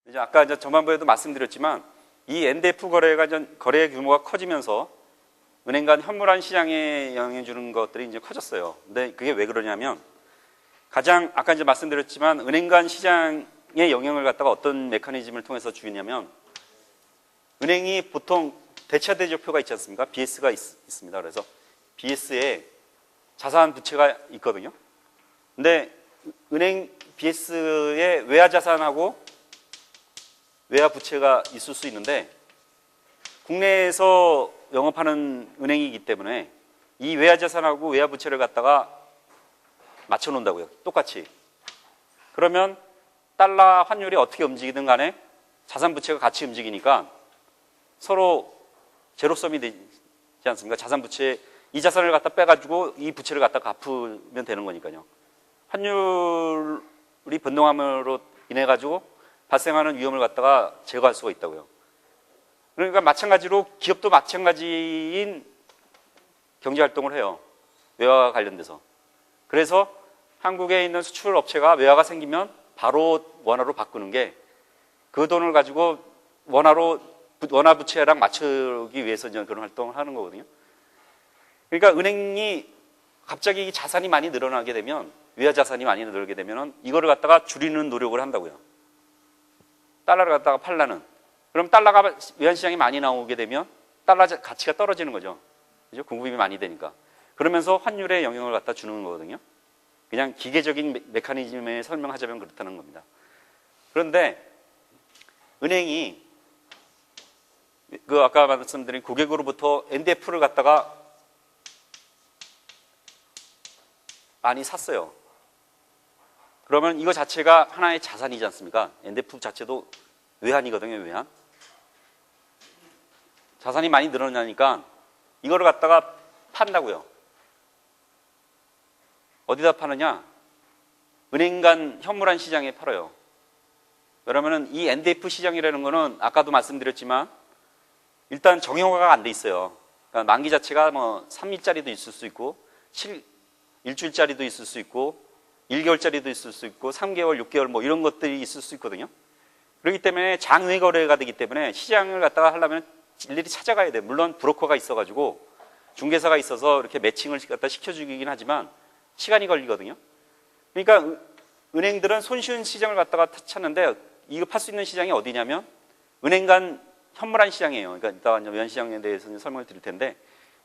이제 아까 이제 전반부에도 말씀드렸지만 이 NDF 거래가 거래 규모가 커지면서 은행 간 현물환 시장에 영향을 주는 것들이 이제 커졌어요. 근데 그게 왜 그러냐면 가장 아까 이제 말씀드렸지만 은행 간 시장에 영향을 갖다가 어떤 메커니즘을 통해서 주냐면 은행이 보통 대차 대조표가 있지 않습니까? BS가 있습니다. 그래서 BS에 자산 부채가 있거든요. 근데 은행 BS에 외화 자산하고 외화 부채가 있을 수 있는데 국내에서 영업하는 은행이기 때문에 이 외화 자산하고 외화 부채를 갖다가 맞춰 놓는다고요. 똑같이. 그러면 달러 환율이 어떻게 움직이든 간에 자산 부채가 같이 움직이니까 서로 제로섬이 되지 않습니까? 자산 부채, 이 자산을 갖다 빼가지고 이 부채를 갖다 갚으면 되는 거니까요. 환율이 변동함으로 인해 가지고 발생하는 위험을 갖다가 제거할 수가 있다고요. 그러니까 마찬가지로 기업도 마찬가지인 경제 활동을 해요. 외화와 관련돼서. 그래서 한국에 있는 수출 업체가 외화가 생기면 바로 원화로 바꾸는 게 그 돈을 가지고 원화 부채랑 맞추기 위해서 이제 그런 활동을 하는 거거든요. 그러니까 은행이 갑자기 자산이 많이 늘어나게 되면 외화 자산이 많이 늘게 되면 이거를 갖다가 줄이는 노력을 한다고요. 달러를 갖다가 팔라는. 그럼 달러가 외환시장에 많이 나오게 되면 달러 가치가 떨어지는 거죠. 그죠? 공급이 많이 되니까. 그러면서 환율에 영향을 갖다 주는 거거든요. 그냥 기계적인 메커니즘에 설명하자면 그렇다는 겁니다. 그런데 은행이 아까 말씀드린 고객으로부터 NDF를 갖다가 많이 샀어요. 그러면 이거 자체가 하나의 자산이지 않습니까? NDF 자체도 외환이거든요, 외환. 자산이 많이 늘어나니까 이거를 갖다가 판다고요. 어디다 파느냐? 은행 간 현물환 시장에 팔아요. 그러면은 이 NDF 시장이라는 거는 아까도 말씀드렸지만 일단 정형화가 안 돼 있어요. 그러니까 만기 자체가 뭐 3일짜리도 있을 수 있고 일주일짜리도 있을 수 있고 1개월짜리도 있을 수 있고 3개월, 6개월 뭐 이런 것들이 있을 수 있거든요. 그렇기 때문에 장외 거래가 되기 때문에 시장을 갖다가 하려면 일일이 찾아가야 돼요. 물론 브로커가 있어가지고 중개사가 있어서 이렇게 매칭을 갖다 시켜주긴 하지만 시간이 걸리거든요. 그러니까 은행들은 손쉬운 시장을 갖다가 찾는데 이거 팔 수 있는 시장이 어디냐면 은행 간 현물환 시장이에요. 그러니까 이따가 외환시장에 대해서 설명을 드릴 텐데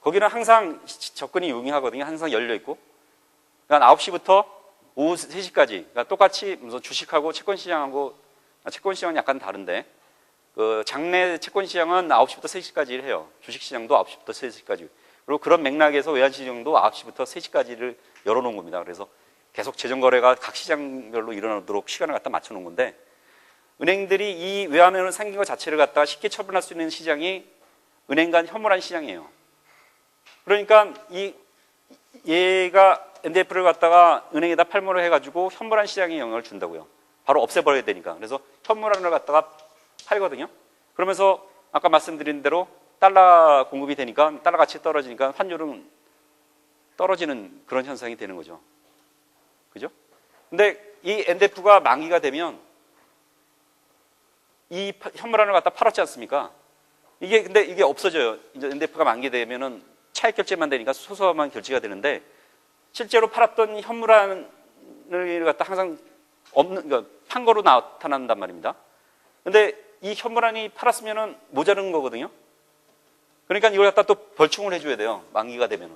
거기는 항상 접근이 용이하거든요. 항상 열려 있고. 그러니까 9시부터 오후 3시까지. 그러니까 똑같이 주식하고 채권시장하고 채권시장은 약간 다른데 그 장내 채권시장은 9시부터 3시까지 해요. 주식시장도 9시부터 3시까지. 그리고 그런 맥락에서 외환시장도 9시부터 3시까지를 열어놓은 겁니다. 그래서 계속 재정거래가 각 시장별로 일어나도록 시간을 갖다 맞춰놓은 건데 은행들이 이 외환을 생긴 것 자체를 갖다가 쉽게 처분할 수 있는 시장이 은행 간 현물환 시장이에요. 그러니까 얘가 NDF를 갖다가 은행에다 팔모를 해가지고 현물환 시장에 영향을 준다고요. 바로 없애버려야 되니까. 그래서 현물환을 갖다가 팔거든요. 그러면서 아까 말씀드린 대로 달러 공급이 되니까 달러 가치 떨어지니까 환율은 떨어지는 그런 현상이 되는 거죠. 그죠? 근데 이 NDF가 만기가 되면 이 현물환을 갖다 팔았지 않습니까? 근데 이게 없어져요. 이제 NDF가 만기되면은 차익 결제만 되니까 소소한 결제가 되는데 실제로 팔았던 현물환을 갖다 항상 그러니까 판 거로 나타난단 말입니다. 근데 이 현물환이 팔았으면은 모자른 거거든요. 그러니까 이걸 갖다 또 벌충을 해줘야 돼요. 만기가 되면은.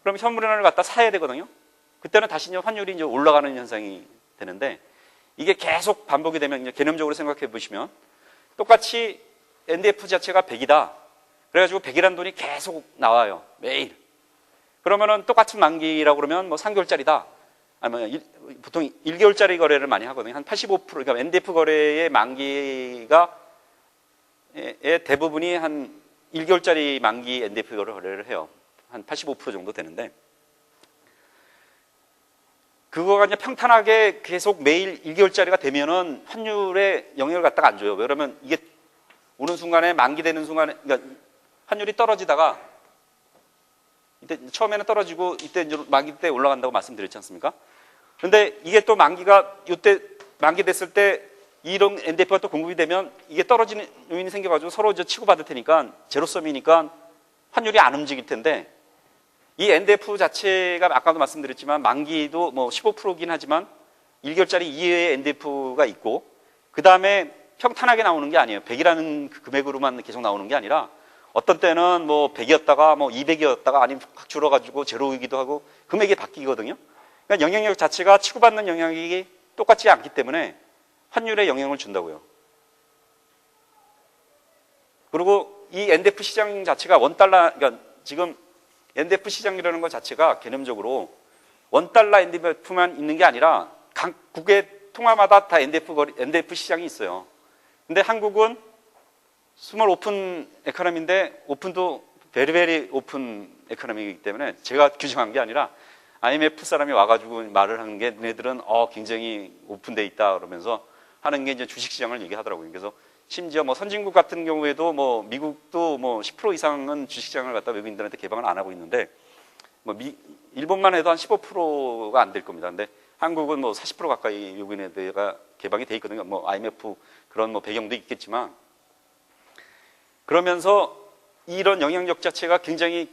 그럼 현물환을 갖다 사야 되거든요. 그때는 다시 이제 환율이 이제 올라가는 현상이 되는데 이게 계속 반복이 되면 이제 개념적으로 생각해 보시면 똑같이 NDF 자체가 100이다. 그래가지고 100이라는 돈이 계속 나와요. 매일. 그러면은 똑같은 만기라고 그러면 뭐 3개월짜리다. 아니면 보통 1개월짜리 거래를 많이 하거든요. 한 85%, 그러니까 NDF 거래의 만기가 대부분이 한 1개월짜리 만기 NDF 거래를 해요. 한 85% 정도 되는데 그거가 이제 평탄하게 계속 매일 1개월짜리가 되면은 환율에 영향을 갖다가 안 줘요. 왜냐면 이게 오는 순간에 만기되는 순간에 그러니까 환율이 떨어지다가 이때 처음에는 떨어지고 이때 이제 만기 때 올라간다고 말씀드렸지 않습니까? 근데 이게 또 만기가 이때 만기 됐을 때 이런 NDF가 또 공급이 되면 이게 떨어지는 요인이 생겨가지고 서로 이제 치고받을 테니까 제로섬이니까 환율이 안 움직일 텐데 이 NDF 자체가 아까도 말씀드렸지만 만기도 뭐 15%긴 하지만 1개월짜리 이외의 NDF가 있고 그 다음에 평탄하게 나오는 게 아니에요. 100이라는 그 금액으로만 계속 나오는 게 아니라 어떤 때는 뭐 100이었다가 뭐 200이었다가 아니면 확 줄어가지고 제로이기도 하고 금액이 바뀌거든요. 그러니까 영향력 자체가 치고받는 영향력이 똑같지 않기 때문에 환율에 영향을 준다고요. 그리고 이 NDF 시장 자체가 원달러, 그러니까 지금 NDF 시장이라는 것 자체가 개념적으로 원달러 NDF만 있는 게 아니라 각국의 통화마다 다 NDF 시장이 있어요. 근데 한국은 스몰 오픈 에코노미인데 오픈도 베리베리 오픈 에코노미이기 때문에 제가 규정한 게 아니라 IMF 사람이 와가지고 말을 하는 게 너네들은 굉장히 오픈돼 있다 그러면서 하는 게 이제 주식시장을 얘기하더라고요. 그래서 심지어 뭐 선진국 같은 경우에도 뭐 미국도 뭐 10% 이상은 주식시장을 갖다 외국인들한테 개방을 안 하고 있는데 뭐 일본만 해도 한 15%가 안 될 겁니다. 근데 한국은 뭐 40% 가까이 외국인에다가 개방이 돼 있거든요. 뭐 IMF 그런 뭐 배경도 있겠지만 그러면서 이런 영향력 자체가 굉장히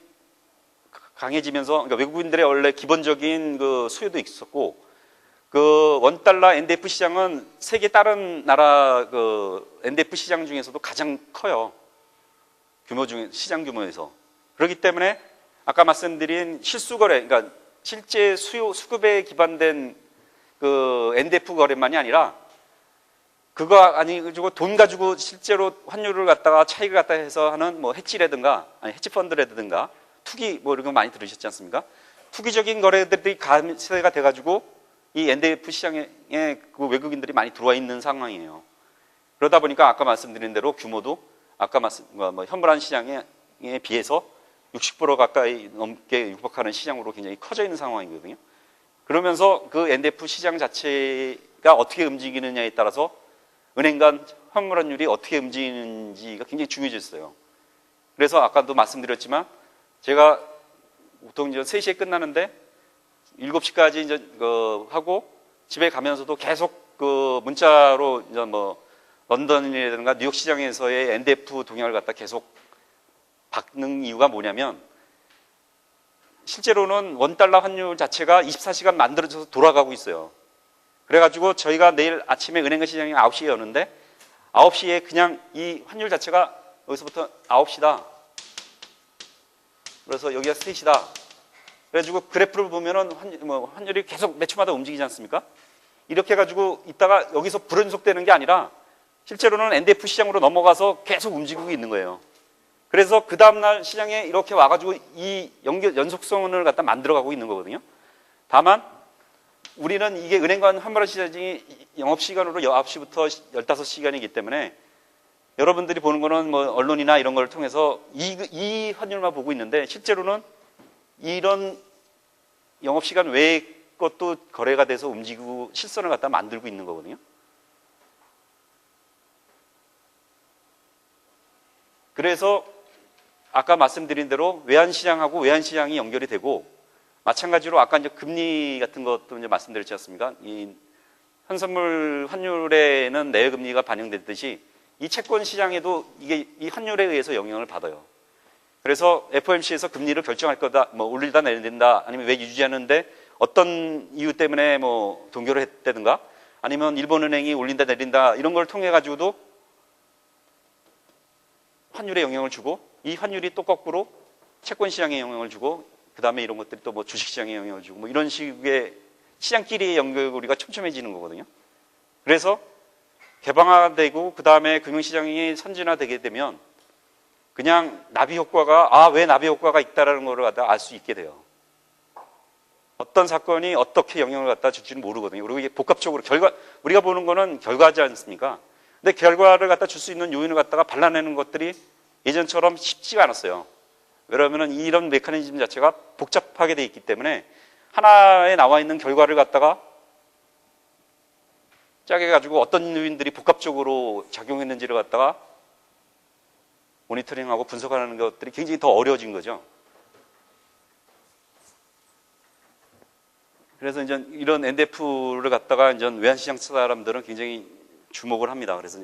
강해지면서 그러니까 외국인들의 원래 기본적인 그 수요도 있었고 그 원달러 NDF 시장은 세계 다른 나라 그 NDF 시장 중에서도 가장 커요. 규모 중에 시장 규모에서. 그렇기 때문에 아까 말씀드린 실수거래, 그러니까 실제 수급에 기반된 그 NDF 거래만이 아니라 그거 아니고 돈 가지고 실제로 환율을 갖다가 차익을 갖다 해서 하는 뭐 해치라든가 아니 해치펀드라든가 투기 뭐 이런 거 많이 들으셨지 않습니까? 투기적인 거래들이 감세가 돼가지고 이 NDF 시장에 그 외국인들이 많이 들어와 있는 상황이에요. 그러다 보니까 아까 말씀드린 대로 규모도 아까 현물한 시장에 비해서 60% 가까이 넘게 육박하는 시장으로 굉장히 커져 있는 상황이거든요. 그러면서 그 NDF 시장 자체가 어떻게 움직이느냐에 따라서 은행 간 환물환율이 어떻게 움직이는지가 굉장히 중요해졌어요. 그래서 아까도 말씀드렸지만 제가 보통 이제 3시에 끝나는데 7시까지 이제 하고 집에 가면서도 계속 그 문자로 이제 뭐 런던이라든가 뉴욕 시장에서의 NDF 동향을 갖다 계속 받는 이유가 뭐냐면 실제로는 원달러 환율 자체가 24시간 만들어져서 돌아가고 있어요. 그래가지고 저희가 내일 아침에 은행 시장이 9시에 여는데 9시에 그냥 이 환율 자체가 여기서부터 9시다. 그래서 여기가 3시다. 그래가지고 그래프를 보면은 환율이 계속 몇 초마다 움직이지 않습니까? 이렇게 해가지고 있다가 여기서 불연속되는 게 아니라 실제로는 NDF 시장으로 넘어가서 계속 움직이고 있는 거예요. 그래서 그 다음날 시장에 이렇게 와가지고 이 연속성을 갖다 만들어가고 있는 거거든요. 다만 우리는 이게 은행과 환물화 시장이 영업시간으로 9시부터 15시간이기 때문에 여러분들이 보는 거는 뭐 언론이나 이런 걸 통해서 이 환율만 보고 있는데 실제로는 이런 영업시간 외의 것도 거래가 돼서 움직이고 실선을 갖다 만들고 있는 거거든요. 그래서 아까 말씀드린 대로 외환시장하고 외환시장이 연결이 되고 마찬가지로 아까 이제 금리 같은 것도 이제 말씀드렸지 않습니까? 이 현선물 환율에는 내외금리가 반영됐듯이 이 채권 시장에도 이게 이 환율에 의해서 영향을 받아요. 그래서 FOMC에서 금리를 결정할 거다, 뭐 올리다 내린다, 아니면 왜 유지하는데 어떤 이유 때문에 뭐 동결을 했다든가, 아니면 일본은행이 올린다 내린다 이런 걸 통해 가지고도 환율에 영향을 주고 이 환율이 또 거꾸로 채권 시장에 영향을 주고 그 다음에 이런 것들이 또 뭐 주식시장에 영향을 주고 뭐 이런 식의 시장끼리의 연결고리가 촘촘해지는 거거든요. 그래서 개방화되고 그 다음에 금융시장이 선진화되게 되면 그냥 나비 효과가 왜 나비 효과가 있다라는 걸 갖다 알 수 있게 돼요. 어떤 사건이 어떻게 영향을 갖다 줄지는 모르거든요. 그리고 이게 복합적으로 우리가 보는 거는 결과지 않습니까? 근데 결과를 갖다 줄 수 있는 요인을 갖다가 발라내는 것들이 예전처럼 쉽지가 않았어요. 왜냐하면 이런 메커니즘 자체가 복잡하게 돼 있기 때문에 하나에 나와 있는 결과를 갖다가 짜게 가지고 어떤 요인들이 복합적으로 작용했는지를 갖다가 모니터링하고 분석하는 것들이 굉장히 더 어려워진 거죠. 그래서 이제 이런 NDF를 갖다가 이제 외환시장 사람들은 굉장히 주목을 합니다. 그래서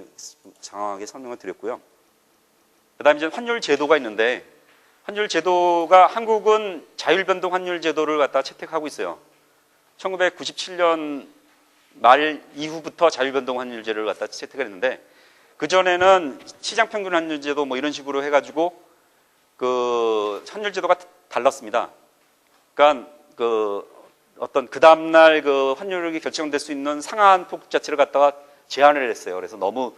장황하게 설명을 드렸고요. 그다음에 이제 환율 제도가 있는데, 환율 제도가 한국은 자율변동 환율 제도를 갖다가 채택하고 있어요. 1997년 말 이후부터 자율변동 환율제를 갖다 채택을 했는데, 그전에는 시장평균 환율제도 뭐 이런 식으로 해가지고 그 환율제도가 달랐습니다. 그러니까 어떤 그 다음날 그 환율이 결정될 수 있는 상한폭 자체를 갖다가 제한을 했어요. 그래서 너무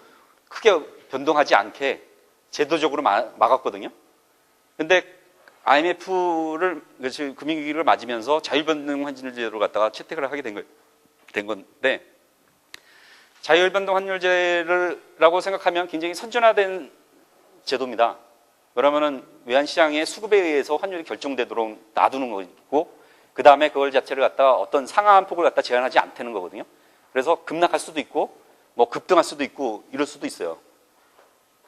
크게 변동하지 않게 제도적으로 막았거든요. 근데 IMF를, 금융위기를 맞으면서 자율변동 환율제도를 갖다가 채택을 하게 된 건데, 자율변동 환율제라고 생각하면 굉장히 선진화된 제도입니다. 그러면은 외환시장의 수급에 의해서 환율이 결정되도록 놔두는 거고, 그 다음에 그걸 자체를 갖다가 어떤 상한폭을 갖다 제한하지 않다는 거거든요. 그래서 급락할 수도 있고, 뭐 급등할 수도 있고, 이럴 수도 있어요.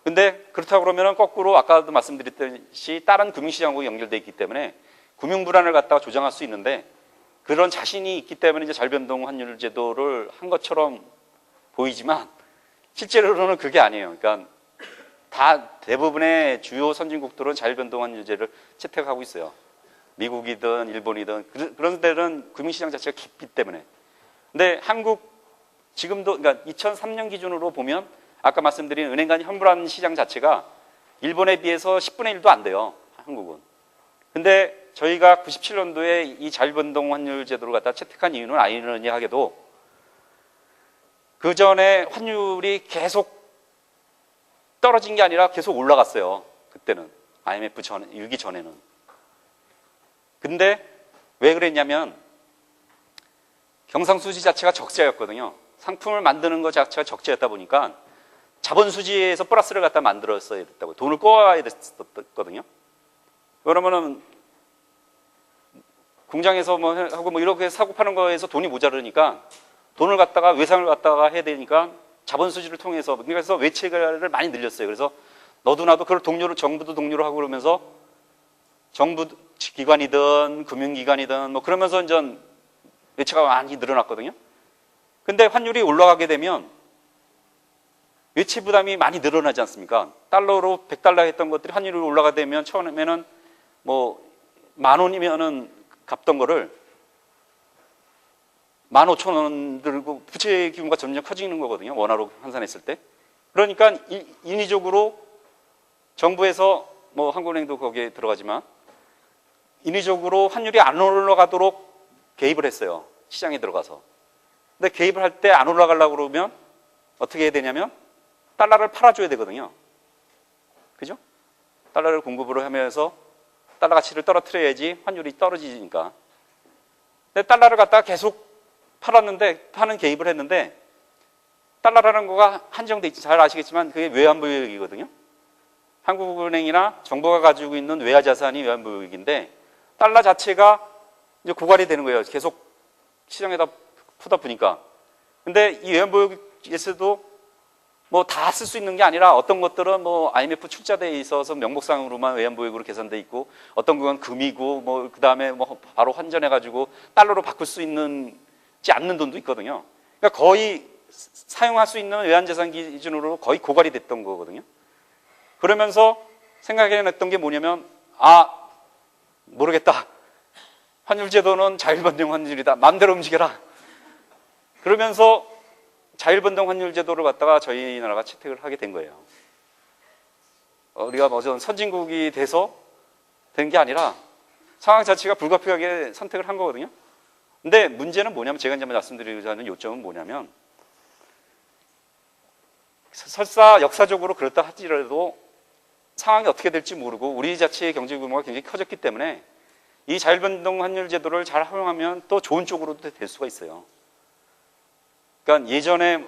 근데 그렇다고 그러면은 거꾸로 아까도 말씀드렸듯이 다른 금융시장하고 연결되어 있기 때문에 금융 불안을 갖다가 조정할 수 있는데, 그런 자신이 있기 때문에 이제 자율변동 환율 제도를 한 것처럼 보이지만 실제로는 그게 아니에요. 그러니까 대부분의 주요 선진국들은 자율변동 환율제를 채택하고 있어요. 미국이든 일본이든 그런 데는 금융시장 자체가 깊기 때문에. 근데 한국 지금도, 그러니까 2003년 기준으로 보면 아까 말씀드린 은행 간 현물환 시장 자체가 일본에 비해서 10분의 1도 안 돼요. 한국은. 근데 저희가 97년도에 이 자율변동 환율 제도를 갖다 채택한 이유는 아이러니하게도 그 전에 환율이 계속 떨어진 게 아니라 계속 올라갔어요. 그때는 IMF 위기 전에는. 근데 왜 그랬냐면 경상수지 자체가 적자였거든요. 상품을 만드는 것 자체가 적자였다 보니까 자본수지에서 플러스를 갖다 만들었어야 됐다고. 돈을 꼬아야 됐었거든요. 그러면은 공장에서 뭐 하고 뭐 이렇게 사고 파는 거에서 돈이 모자르니까 돈을 갖다가 외상을 갖다가 해야 되니까 자본수지를 통해서, 그래서 외채를 많이 늘렸어요. 그래서 너도 나도 그걸 동료를, 정부도 동료로 하고 그러면서 정부 기관이든 금융기관이든 뭐 그러면서 이제 외채가 많이 늘어났거든요. 근데 환율이 올라가게 되면 외채 부담이 많이 늘어나지 않습니까? 달러로 100달러 했던 것들이 환율이 올라가게 되면 처음에는 뭐 10,000원이면은 갚던 거를 15,000원 들고 부채 규모가 점점 커지는 거거든요. 원화로 환산했을 때. 그러니까 인위적으로 정부에서 뭐 한국은행도 거기에 들어가지만 인위적으로 환율이 안 올라가도록 개입을 했어요. 시장에 들어가서. 근데 개입을 할 때 안 올라가려고 그러면 어떻게 해야 되냐면 달러를 팔아줘야 되거든요. 그죠? 달러를 공급을 하면서 달러 가치를 떨어뜨려야지 환율이 떨어지니까. 근데 달러를 갖다가 계속 파는 개입을 했는데, 달러라는 거가 한정돼 있지, 잘 아시겠지만 그게 외환보유액이거든요. 한국은행이나 정부가 가지고 있는 외화 자산이 외환보유액인데, 달러 자체가 이제 고갈이 되는 거예요. 계속 시장에다 푸다 보니까. 근데 이 외환보유액에서도 뭐 다 쓸 수 있는 게 아니라 어떤 것들은 뭐 IMF 출자대에 있어서 명목상으로만 외환보유액으로 계산돼 있고, 어떤 건 금이고, 뭐 그 다음에 뭐 바로 환전해가지고 달러로 바꿀 수 있지 않는 돈도 있거든요. 그러니까 거의 사용할 수 있는 외환자산 기준으로 거의 고갈이 됐던 거거든요. 그러면서 생각해냈던 게 뭐냐면, 모르겠다. 환율제도는 자율변동 환율이다. 마음대로 움직여라. 그러면서 자율변동 환율제도를 갖다가 저희 나라가 채택을 하게 된 거예요. 우리가 뭐 선진국이 돼서 된 게 아니라 상황 자체가 불가피하게 선택을 한 거거든요. 근데 문제는 뭐냐면, 제가 이제 말씀드리고자 하는 요점은 뭐냐면, 설사 역사적으로 그렇다 하더라도 상황이 어떻게 될지 모르고 우리 자체의 경제 규모가 굉장히 커졌기 때문에 이 자율변동 환율 제도를 잘 활용하면 또 좋은 쪽으로도 될 수가 있어요. 그러니까 예전에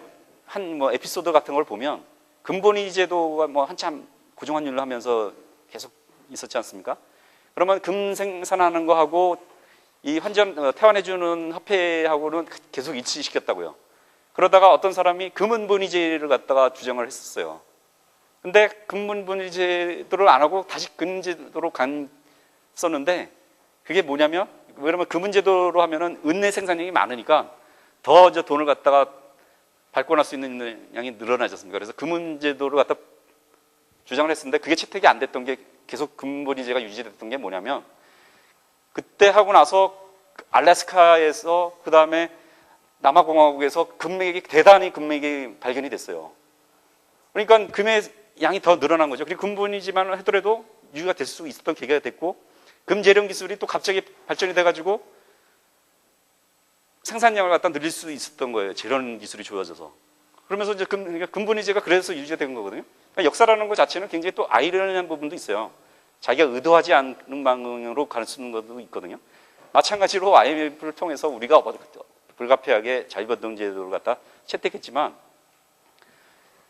한 뭐 에피소드 같은 걸 보면 금본위 제도가 뭐 한참 고정환율로 하면서 계속 있었지 않습니까? 그러면 금 생산하는 거하고 이 태환해주는 화폐하고는 계속 일치시켰다고요. 그러다가 어떤 사람이 금은본위제를 갖다가 주장을 했었어요. 근데 금은본위제도를 안 하고 다시 금제도로 갔었는데, 그게 뭐냐면, 왜냐면 금은제도로 하면은 은내 생산량이 많으니까 더 이제 돈을 갖다가 발권할 수 있는 양이 늘어나졌습니까? 그래서 금은제도를 갖다 주장을 했었는데 그게 채택이 안 됐던 게 계속 금분리제가 유지됐던 게 뭐냐면 그때 하고 나서 알래스카에서 그 다음에 남아공화국에서 금맥이 대단히 금맥이 발견이 됐어요. 그러니까 금의 양이 더 늘어난 거죠. 그리고 금분리지만 하더라도 유지가 될 수 있었던 계기가 됐고 금재련 기술이 또 갑자기 발전이 돼가지고 생산량을 갖다 늘릴 수 있었던 거예요. 재련 기술이 좋아져서. 그러면서 이제 금분리제가 그래서 유지가 된 거거든요. 그러니까 역사라는 것 자체는 굉장히 또 아이러니한 부분도 있어요. 자기가 의도하지 않는 방향으로 갈 수 있는 것도 있거든요. 마찬가지로 IMF를 통해서 우리가 불가피하게 자유변동제도를 갖다 채택했지만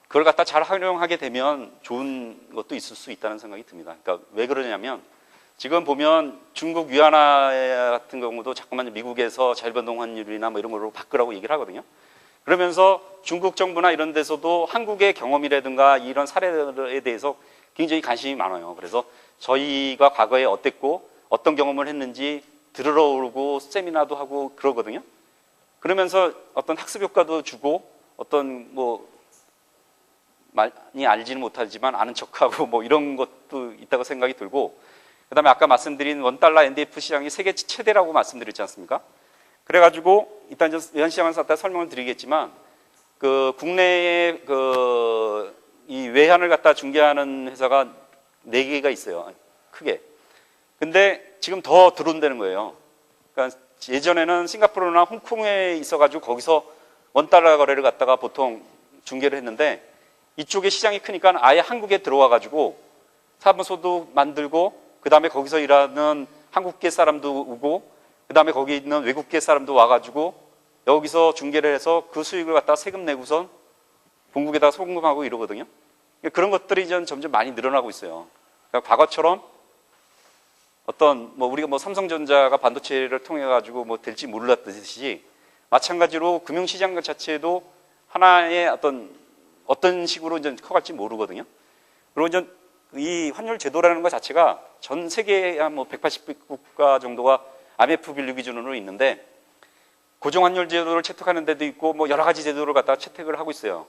그걸 갖다 잘 활용하게 되면 좋은 것도 있을 수 있다는 생각이 듭니다. 그러니까 왜 그러냐면 지금 보면 중국 위안화 같은 경우도 자꾸만 미국에서 자유변동 환율이나 뭐 이런 걸로 바꾸라고 얘기를 하거든요. 그러면서 중국 정부나 이런 데서도 한국의 경험이라든가 이런 사례에 대해서 굉장히 관심이 많아요. 그래서 저희가 과거에 어땠고 어떤 경험을 했는지 들으러 오고 세미나도 하고 그러거든요. 그러면서 어떤 학습 효과도 주고 어떤 뭐 많이 알지는 못하지만 아는 척하고 뭐 이런 것도 있다고 생각이 들고 그다음에 아까 말씀드린 원달러 NDF 시장이 세계 최대라고 말씀드렸지 않습니까? 그래가지고 일단 외환시장을 갖다 설명을 드리겠지만 그 국내에 이 외환을 갖다 중개하는 회사가 4개가 있어요. 크게. 근데 지금 더 들어온다는 거예요. 그러니까 예전에는 싱가포르나 홍콩에 있어가지고 거기서 원달러 거래를 갖다가 보통 중개를 했는데 이쪽에 시장이 크니까 아예 한국에 들어와가지고 사무소도 만들고 그 다음에 거기서 일하는 한국계 사람도 오고 그 다음에 거기 있는 외국계 사람도 와가지고 여기서 중개를 해서 그 수익을 갖다가 세금 내고선 본국에다가 송금하고 이러거든요. 그런 것들이 점점 많이 늘어나고 있어요. 그러니까 과거처럼 어떤 우리가 삼성전자가 반도체를 통해 가지고 될지 몰랐듯이 마찬가지로 금융시장 자체도 하나의 어떤 식으로 이제 커갈지 모르거든요. 그리고 이제 이 환율 제도라는 것 자체가 전 세계에 한 180국가 정도가 IMF 빌류 기준으로 있는데 고정환율 제도를 채택하는 데도 있고 여러 가지 제도를 갖다가 채택을 하고 있어요.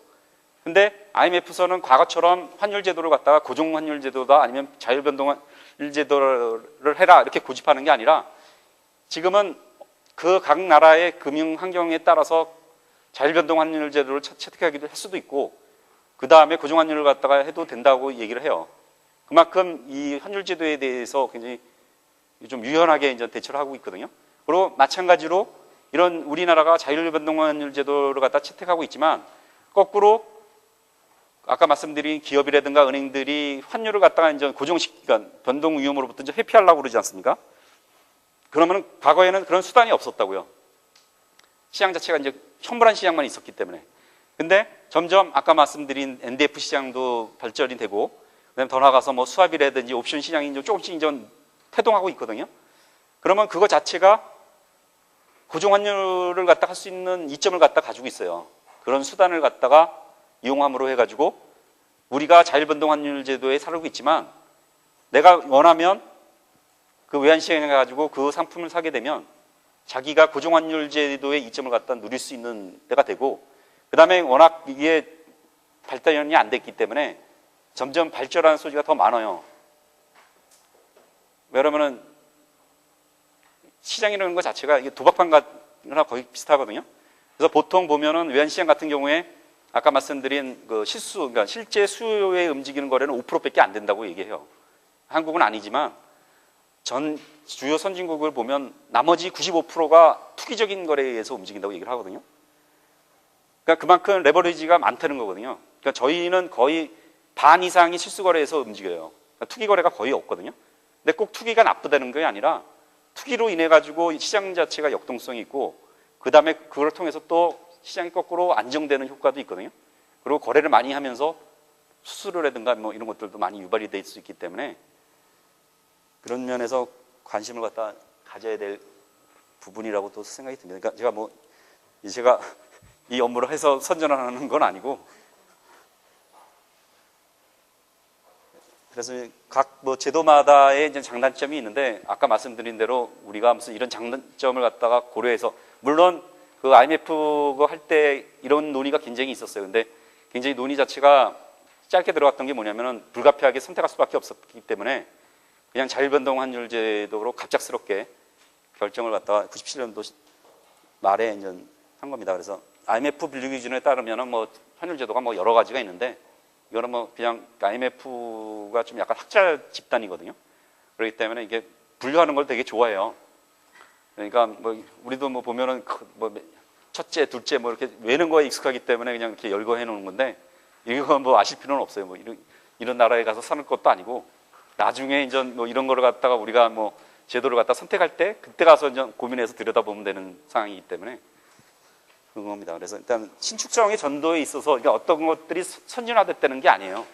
근데 IMF에서는 과거처럼 환율 제도를 갖다가 고정환율 제도다 아니면 자율변동환율 제도를 해라 이렇게 고집하는 게 아니라 지금은 그 각 나라의 금융 환경에 따라서 자율변동환율 제도를 채택하기도 할 수도 있고 그 다음에 고정환율을 갖다가 해도 된다고 얘기를 해요. 그만큼 이 환율 제도에 대해서 굉장히 좀 유연하게 이제 대처를 하고 있거든요. 그리고 마찬가지로 이런 우리나라가 자율변동환율 제도를 갖다 채택하고 있지만 거꾸로 아까 말씀드린 기업이라든가 은행들이 환율을 갖다가 이제 고정시키니까 변동 위험으로부터 이제 회피하려고 그러지 않습니까? 그러면 과거에는 그런 수단이 없었다고요. 시장 자체가 이제 현물한 시장만 있었기 때문에. 근데 점점 아까 말씀드린 NDF 시장도 발전이 되고 그다음에 더 나아가서 수합이라든지 옵션 시장이 이제 조금씩 이제 태동하고 있거든요. 그러면 그거 자체가 고정환율을 갖다 할 수 있는 이점을 갖다 가지고 있어요. 그런 수단을 갖다가 이용함으로 해가지고 우리가 자율변동환율 제도에 살고 있지만 내가 원하면 그 외환시장에 가지고 그 상품을 사게 되면 자기가 고정환율 제도의 이점을 갖다 누릴 수 있는 때가 되고 그 다음에 워낙 이게 발달이 안 됐기 때문에 점점 발전하는 소지가 더 많아요. 왜냐면은 시장이라는 것 자체가 이게 도박판과나 거의 비슷하거든요. 그래서 보통 보면은 외환시장 같은 경우에 아까 말씀드린 그 실수, 그러니까 실제 수요에 움직이는 거래는 5%밖에 안 된다고 얘기해요. 한국은 아니지만 전 주요 선진국을 보면 나머지 95%가 투기적인 거래에 의해서 움직인다고 얘기를 하거든요. 그러니까 그만큼 레버리지가 많다는 거거든요. 그러니까 저희는 거의 반 이상이 실수 거래에서 움직여요. 그러니까 투기 거래가 거의 없거든요. 근데 꼭 투기가 나쁘다는 게 아니라 투기로 인해 가지고 시장 자체가 역동성이 있고 그 다음에 그걸 통해서 또 시장이 거꾸로 안정되는 효과도 있거든요. 그리고 거래를 많이 하면서 수수료라든가 이런 것들도 많이 유발이 될 수 있기 때문에 그런 면에서 관심을 갖다 가져야 될 부분이라고 또 생각이 듭니다. 그러니까 제가 이 업무를 해서 선전하는 건 아니고 그래서 각 제도마다의 이제 장단점이 있는데 아까 말씀드린 대로 우리가 무슨 이런 장단점을 갖다가 고려해서 물론 그 IMF 할 때 이런 논의가 굉장히 있었어요. 근데 굉장히 논의 자체가 짧게 들어갔던 게 뭐냐면은 불가피하게 선택할 수밖에 없었기 때문에 그냥 자율변동 환율 제도로 갑작스럽게 결정을 갖다가 97년도 말에 이제 한 겁니다. 그래서 IMF 분류 기준에 따르면은 뭐 환율 제도가 뭐 여러 가지가 있는데 이거는 뭐 그냥 IMF가 좀 약간 학자 집단이거든요. 그렇기 때문에 이게 분류하는 걸 되게 좋아해요. 그러니까 뭐 우리도 뭐 보면은 뭐 첫째, 둘째 뭐 이렇게 외는 거에 익숙하기 때문에 그냥 이렇게 열거해 놓은 건데 이거 뭐 아실 필요는 없어요. 뭐 이런 나라에 가서 사는 것도 아니고 나중에 이제 뭐 이런 거를 갖다가 우리가 뭐 제도를 갖다 선택할 때 그때 가서 이제 고민해서 들여다보면 되는 상황이기 때문에 그런 겁니다. 그래서 일단 신축성의 전도에 있어서 어떤 것들이 선진화됐다는 게 아니에요.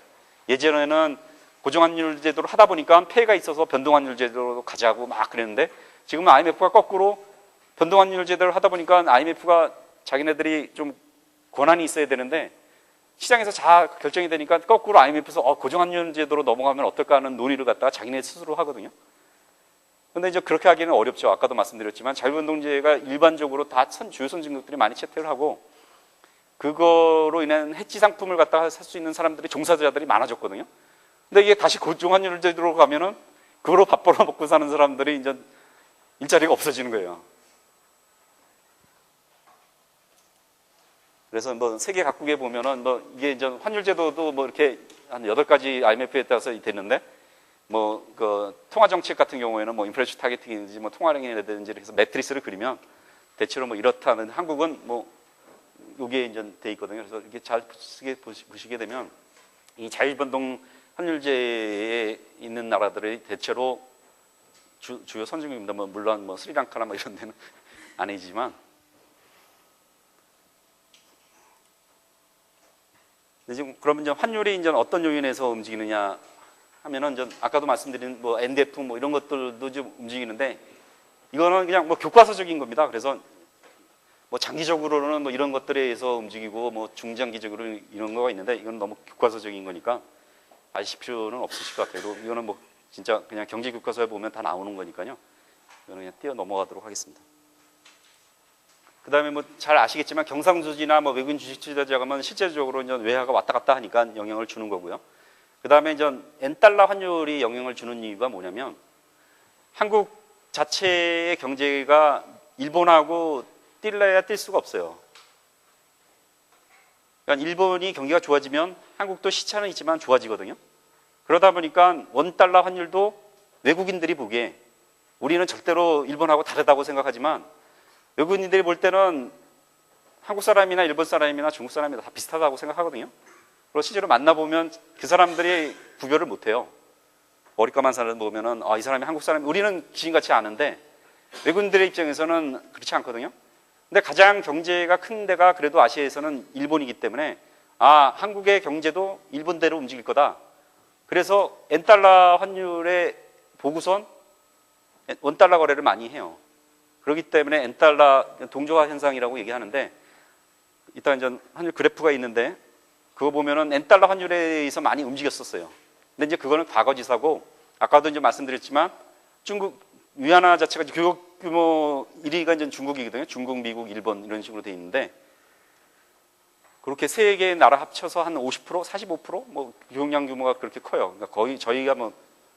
예전에는 고정환율 제도를 하다 보니까 폐해가 있어서 변동환율 제도로 가자고 막 그랬는데 지금은 IMF가 거꾸로 변동환율 제도를 하다 보니까 IMF가 자기네들이 좀 권한이 있어야 되는데 시장에서 다 결정이 되니까 거꾸로 IMF에서 고정환율 제도로 넘어가면 어떨까 하는 논의를 갖다가 자기네 스스로 하거든요. 근데 이제 그렇게 하기는 어렵죠. 아까도 말씀드렸지만 자율변동제가 일반적으로 다 주요 선진국들이 많이 채택을 하고 그거로 인한 해지 상품을 갖다가 살 수 있는 사람들이 종사자들이 많아졌거든요. 근데 이게 다시 고정환율 제도로 가면은 그거로 밥 벌어 먹고 사는 사람들이 이제 일자리가 없어지는 거예요. 그래서 뭐 세계 각국에 보면은 뭐 이게 이제 환율 제도도 뭐 이렇게 한 8가지 IMF에 따라서 됐는데 뭐 그 통화 정책 같은 경우에는 뭐 인플레이션 타겟팅이든지 뭐 통화량이라든지 해서 매트리스를 그리면 대체로 뭐 이렇다는 한국은 뭐 요게 이제 돼 있거든요. 그래서 이렇게 잘 보시게 되면 이 자율변동 환율제에 있는 나라들이 대체로 주요 선진국입니다. 뭐 물론 뭐 스리랑카나 뭐 이런 데는 아니지만 지금 그러면 이제 환율이 이제 어떤 요인에서 움직이느냐 하면은 이제 아까도 말씀드린 뭐 NDF 뭐 이런 것들도 좀 움직이는데 이거는 그냥 뭐 교과서적인 겁니다. 그래서 뭐 장기적으로는 뭐 이런 것들에 의해서 움직이고 뭐 중장기적으로 이런 거가 있는데 이건 너무 교과서적인 거니까 아실 필요는 없으실 것 같아요. 이거는 뭐 진짜 그냥 경제 교과서에 보면 다 나오는 거니까요. 이거는 그냥 뛰어 넘어가도록 하겠습니다. 그 다음에 뭐 잘 아시겠지만 경상주지나 뭐 외국인 주식 투자자 가면 실제적으로 이제 외화가 왔다 갔다 하니까 영향을 주는 거고요. 그 다음에 이제 엔달러 환율이 영향을 주는 이유가 뭐냐면 한국 자체의 경제가 일본하고 뛸래야 뛸 수가 없어요. 그러니까 일본이 경기가 좋아지면 한국도 시차는 있지만 좋아지거든요. 그러다 보니까 원달러 환율도 외국인들이 보기에 우리는 절대로 일본하고 다르다고 생각하지만 외국인들이 볼 때는 한국 사람이나 일본 사람이나 중국 사람이나 다 비슷하다고 생각하거든요. 그리고 실제로 만나보면 그 사람들이 구별을 못해요. 머리까만 사람 보면은 이 사람이 한국 사람이 우리는 귀신같이 아는데 외국인들의 입장에서는 그렇지 않거든요. 근데 가장 경제가 큰 데가 그래도 아시아에서는 일본이기 때문에 한국의 경제도 일본대로 움직일 거다. 그래서 엔달러 환율에 보고선 원달러 거래를 많이 해요. 그렇기 때문에 엔달러 동조화 현상이라고 얘기하는데 이따 이제 환율 그래프가 있는데 그거 보면은 엔달러 환율에 의해서 많이 움직였었어요. 근데 이제 그거는 과거지사고 아까도 이제 말씀드렸지만 중국 위안화 자체가 교역 규모 1위가 이제 중국이거든요. 중국, 미국, 일본 이런 식으로 돼 있는데 그렇게 세 개의 나라 합쳐서 한 50%, 45% 뭐 교역량 규모가 그렇게 커요. 그러니까 거의 저희가 뭐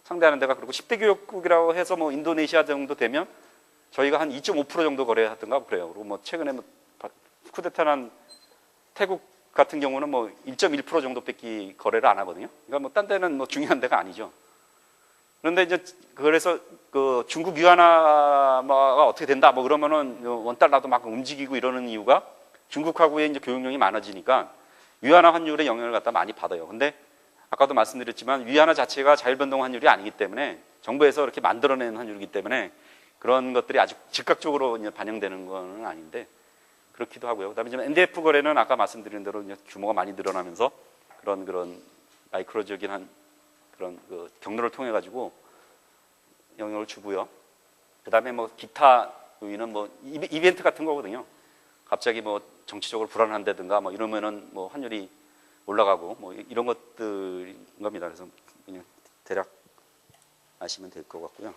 상대하는 데가 그리고 10대 교역국이라고 해서 뭐 인도네시아 정도 되면 저희가 한 2.5% 정도 거래하던가 그래요. 그리고 뭐 최근에 뭐 쿠데타난 태국 같은 경우는 뭐 1.1% 정도밖에 거래를 안 하거든요. 그러니까 뭐 딴 데는 뭐 중요한 데가 아니죠. 그런데 이제 그래서 그 중국 위안화가 어떻게 된다 뭐 그러면은 원달러도 막 움직이고 이러는 이유가 중국하고의 이제 교역량이 많아지니까 위안화 환율의 영향을 갖다 많이 받아요. 근데 아까도 말씀드렸지만 위안화 자체가 자율변동 환율이 아니기 때문에 정부에서 이렇게 만들어낸 환율이기 때문에 그런 것들이 아주 즉각적으로 이제 반영되는 건 아닌데 그렇기도 하고요. 그다음에 지금 NDF 거래는 아까 말씀드린 대로 이제 규모가 많이 늘어나면서 그런 마이크로적인 한 그런 그 경로를 통해 가지고 영향을 주고요. 그다음에 뭐 기타 요인은 뭐 이벤트 같은 거거든요. 갑자기 뭐 정치적으로 불안한다든가 뭐 이러면은 뭐 환율이 올라가고 뭐 이런 것들인 겁니다. 그래서 그냥 대략 아시면 될 것 같고요.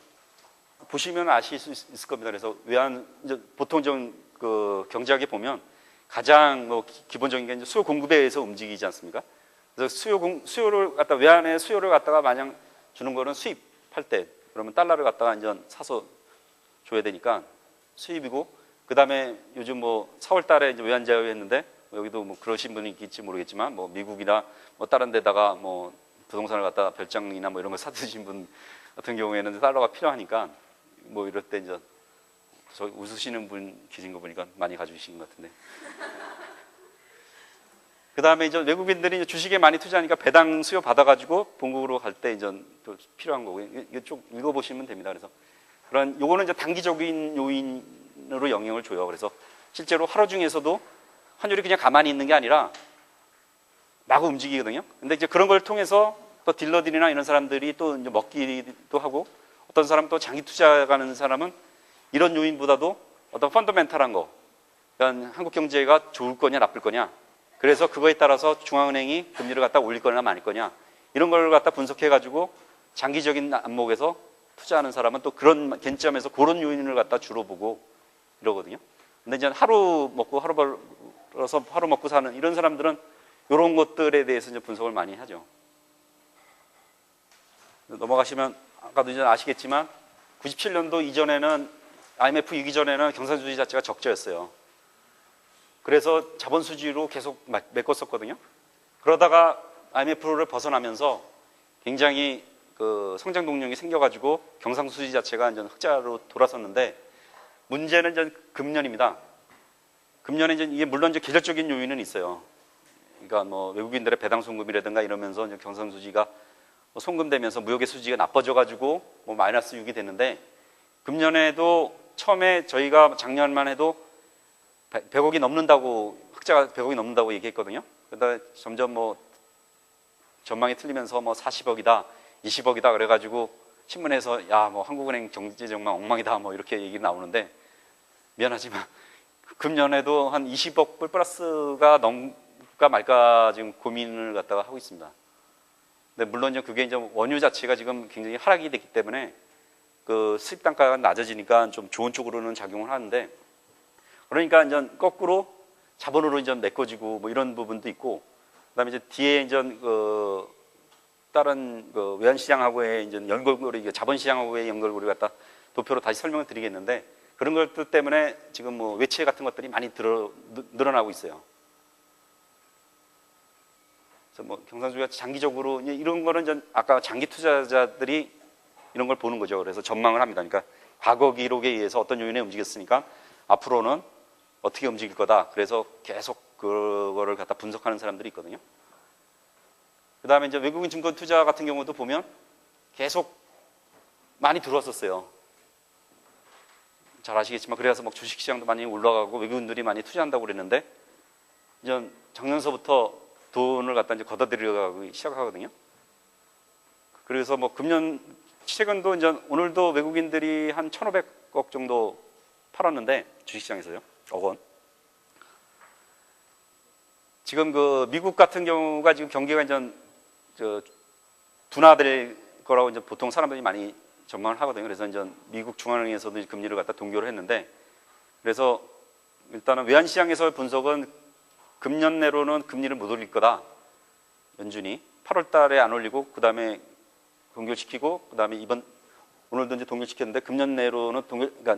보시면 아실 수 있을 겁니다. 그래서 외환 이제 보통 좀 그 경제학에 보면 가장 뭐 기본적인 게 이제 수요 공급에 의해서 움직이지 않습니까? 그래서 수요를 갖다 외환의 수요를 갖다가 마냥 주는 거는 수입할 때 그러면 달러를 갖다가 이제 사서 줘야 되니까 수입이고, 그 다음에 요즘 뭐 4월 달에 이제 외환 제외했는데 여기도 뭐 그러신 분이 있을지 모르겠지만 뭐 미국이나 뭐 다른 데다가 뭐 부동산을 갖다가 별장이나 뭐 이런 걸 사드신 분 같은 경우에는 달러가 필요하니까 뭐 이럴 때 이제 저 웃으시는 분 계신 거 보니까 많이 가지고 것 같은데. 그 다음에 이제 외국인들이 이제 주식에 많이 투자하니까 배당 수요 받아가지고 본국으로 갈 때 이제 또 필요한 거고요. 이거 쭉 읽어보시면 됩니다. 그래서 그런 요거는 이제 단기적인 요인으로 영향을 줘요. 그래서 실제로 하루 중에서도 환율이 그냥 가만히 있는 게 아니라 마구 움직이거든요. 근데 이제 그런 걸 통해서 또 딜러들이나 이런 사람들이 또 이제 먹기도 하고, 어떤 사람 또 장기 투자 가는 사람은 이런 요인보다도 어떤 펀더멘탈한 거, 그러니까 한국 경제가 좋을 거냐 나쁠 거냐, 그래서 그거에 따라서 중앙은행이 금리를 갖다 올릴 거냐 말릴 거냐, 이런 걸 갖다 분석해 가지고 장기적인 안목에서 투자하는 사람은 또 그런 관점에서 그런 요인을 갖다 주로 보고 이러거든요. 근데 이제 하루 먹고 하루 벌어서 하루 먹고 사는 이런 사람들은 이런 것들에 대해서 이제 분석을 많이 하죠. 넘어가시면 아까도 이제 아시겠지만 97년도 이전에는 IMF 위기 전에는 경상수지 자체가 적자였어요. 그래서 자본수지로 계속 메꿨었거든요. 그러다가 IMF를 벗어나면서 굉장히 그 성장 동력이 생겨가지고 경상수지 자체가 이제 흑자로 돌아섰는데, 문제는 이제 금년입니다. 금년에 이제 이게 물론 이제 계절적인 요인은 있어요. 그러니까 뭐 외국인들의 배당 송금이라든가 이러면서 이제 경상수지가 뭐 송금되면서 무역의 수지가 나빠져가지고 뭐 마이너스 6이 됐는데, 금년에도 처음에 저희가 작년만 해도 100억이 넘는다고, 흑자가 100억이 넘는다고 얘기했거든요. 그러다 점점 뭐 전망이 틀리면서 뭐 40억이다, 20억이다 그래가지고 신문에서 야, 뭐 한국은행 경제 전망 엉망이다 뭐 이렇게 얘기 나오는데, 미안하지만 금년에도 한 20억 불 플러스가 넘을까 말까 지금 고민을 갖다가 하고 있습니다. 근데 물론 이제 그게 이제 원유 자체가 지금 굉장히 하락이 됐기 때문에 그 수입 단가가 낮아지니까 좀 좋은 쪽으로는 작용을 하는데, 그러니까 이제 거꾸로 자본으로 이제 메꿔지고 뭐 이런 부분도 있고, 그다음에 이제 뒤에 이제 그 다른 그 외환 시장하고의 이제 연결고리, 자본 시장하고의 연결고리 갖다 도표로 다시 설명을 드리겠는데, 그런 것들 때문에 지금 뭐 외채 같은 것들이 많이 늘어나고 있어요. 그래서 뭐 경상수지가 장기적으로 이런 거는 이제 아까 장기 투자자들이 이런 걸 보는 거죠. 그래서 전망을 합니다. 그러니까 과거 기록에 의해서 어떤 요인에 움직였으니까 앞으로는 어떻게 움직일 거다. 그래서 계속 그거를 갖다 분석하는 사람들이 있거든요. 그 다음에 이제 외국인 증권 투자 같은 경우도 보면 계속 많이 들어왔었어요. 잘 아시겠지만 그래서 막 주식시장도 많이 올라가고 외국인들이 많이 투자한다고 그랬는데, 이제 작년서부터 돈을 갖다 이제 걷어들여가기 시작하거든요. 그래서 뭐 금년 최근도 이제 오늘도 외국인들이 한 1,500억 정도 팔았는데, 주식시장에서요. 억 원. 지금 그 미국 같은 경우가 지금 경기가 이제 둔화될 거라고 이제 보통 사람들이 많이 전망을 하거든요. 그래서 이제 미국 중앙은행에서도 금리를 갖다 동결을 했는데, 그래서 일단은 외환시장에서의 분석은 금년 내로는 금리를 못 올릴 거다. 연준이 8월 달에 안 올리고 그 다음에 동결시키고 그 다음에 오늘도 이제 동결시켰는데 금년 내로는 그러니까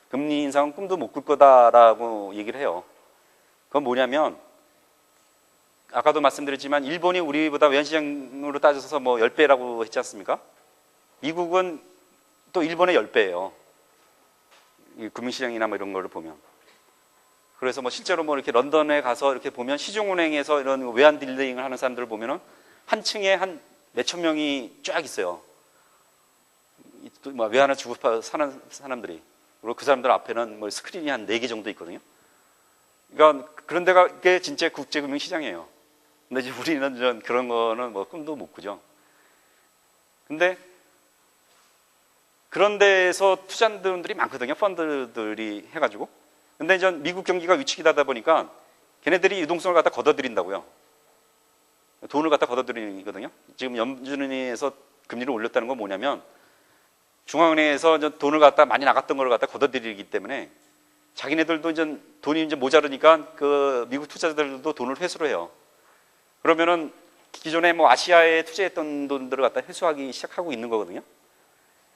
금리 인상은 꿈도 못 꿀 거다라고 얘기를 해요. 그건 뭐냐면 아까도 말씀드렸지만 일본이 우리보다 외환시장으로 따져서 뭐 10배라고 했지 않습니까? 미국은 또 일본의 10배예요. 금융시장이나 뭐 이런 거를 보면. 그래서 뭐 실제로 뭐 이렇게 런던에 가서 이렇게 보면 시중은행에서 이런 외환 딜링을 하는 사람들을 보면은 한 층에 한 몇천 명이 쫙 있어요. 뭐 외환을 주고 사는 사람들이. 그리고 그 사람들 앞에는 뭐 스크린이 한 4개 정도 있거든요. 그러니까 그런 데가 게 진짜 국제금융시장이에요. 근데 이제 우리는 그런 거는 뭐 꿈도 못 꾸죠. 근데 그런 데에서 투자하는 분들이 많거든요. 펀드들이 해가지고. 근데 이제 미국 경기가 위축이다 보니까 걔네들이 유동성을 갖다 걷어들인다고요. 돈을 갖다 걷어들이거든요. 지금 연준은행에서 금리를 올렸다는 건 뭐냐면 중앙은행에서 돈을 갖다 많이 나갔던 걸 갖다 걷어들이기 때문에 자기네들도 이제 돈이 이제 모자르니까 그 미국 투자자들도 돈을 회수를 해요. 그러면은 기존에 뭐 아시아에 투자했던 돈들을 갖다 회수하기 시작하고 있는 거거든요.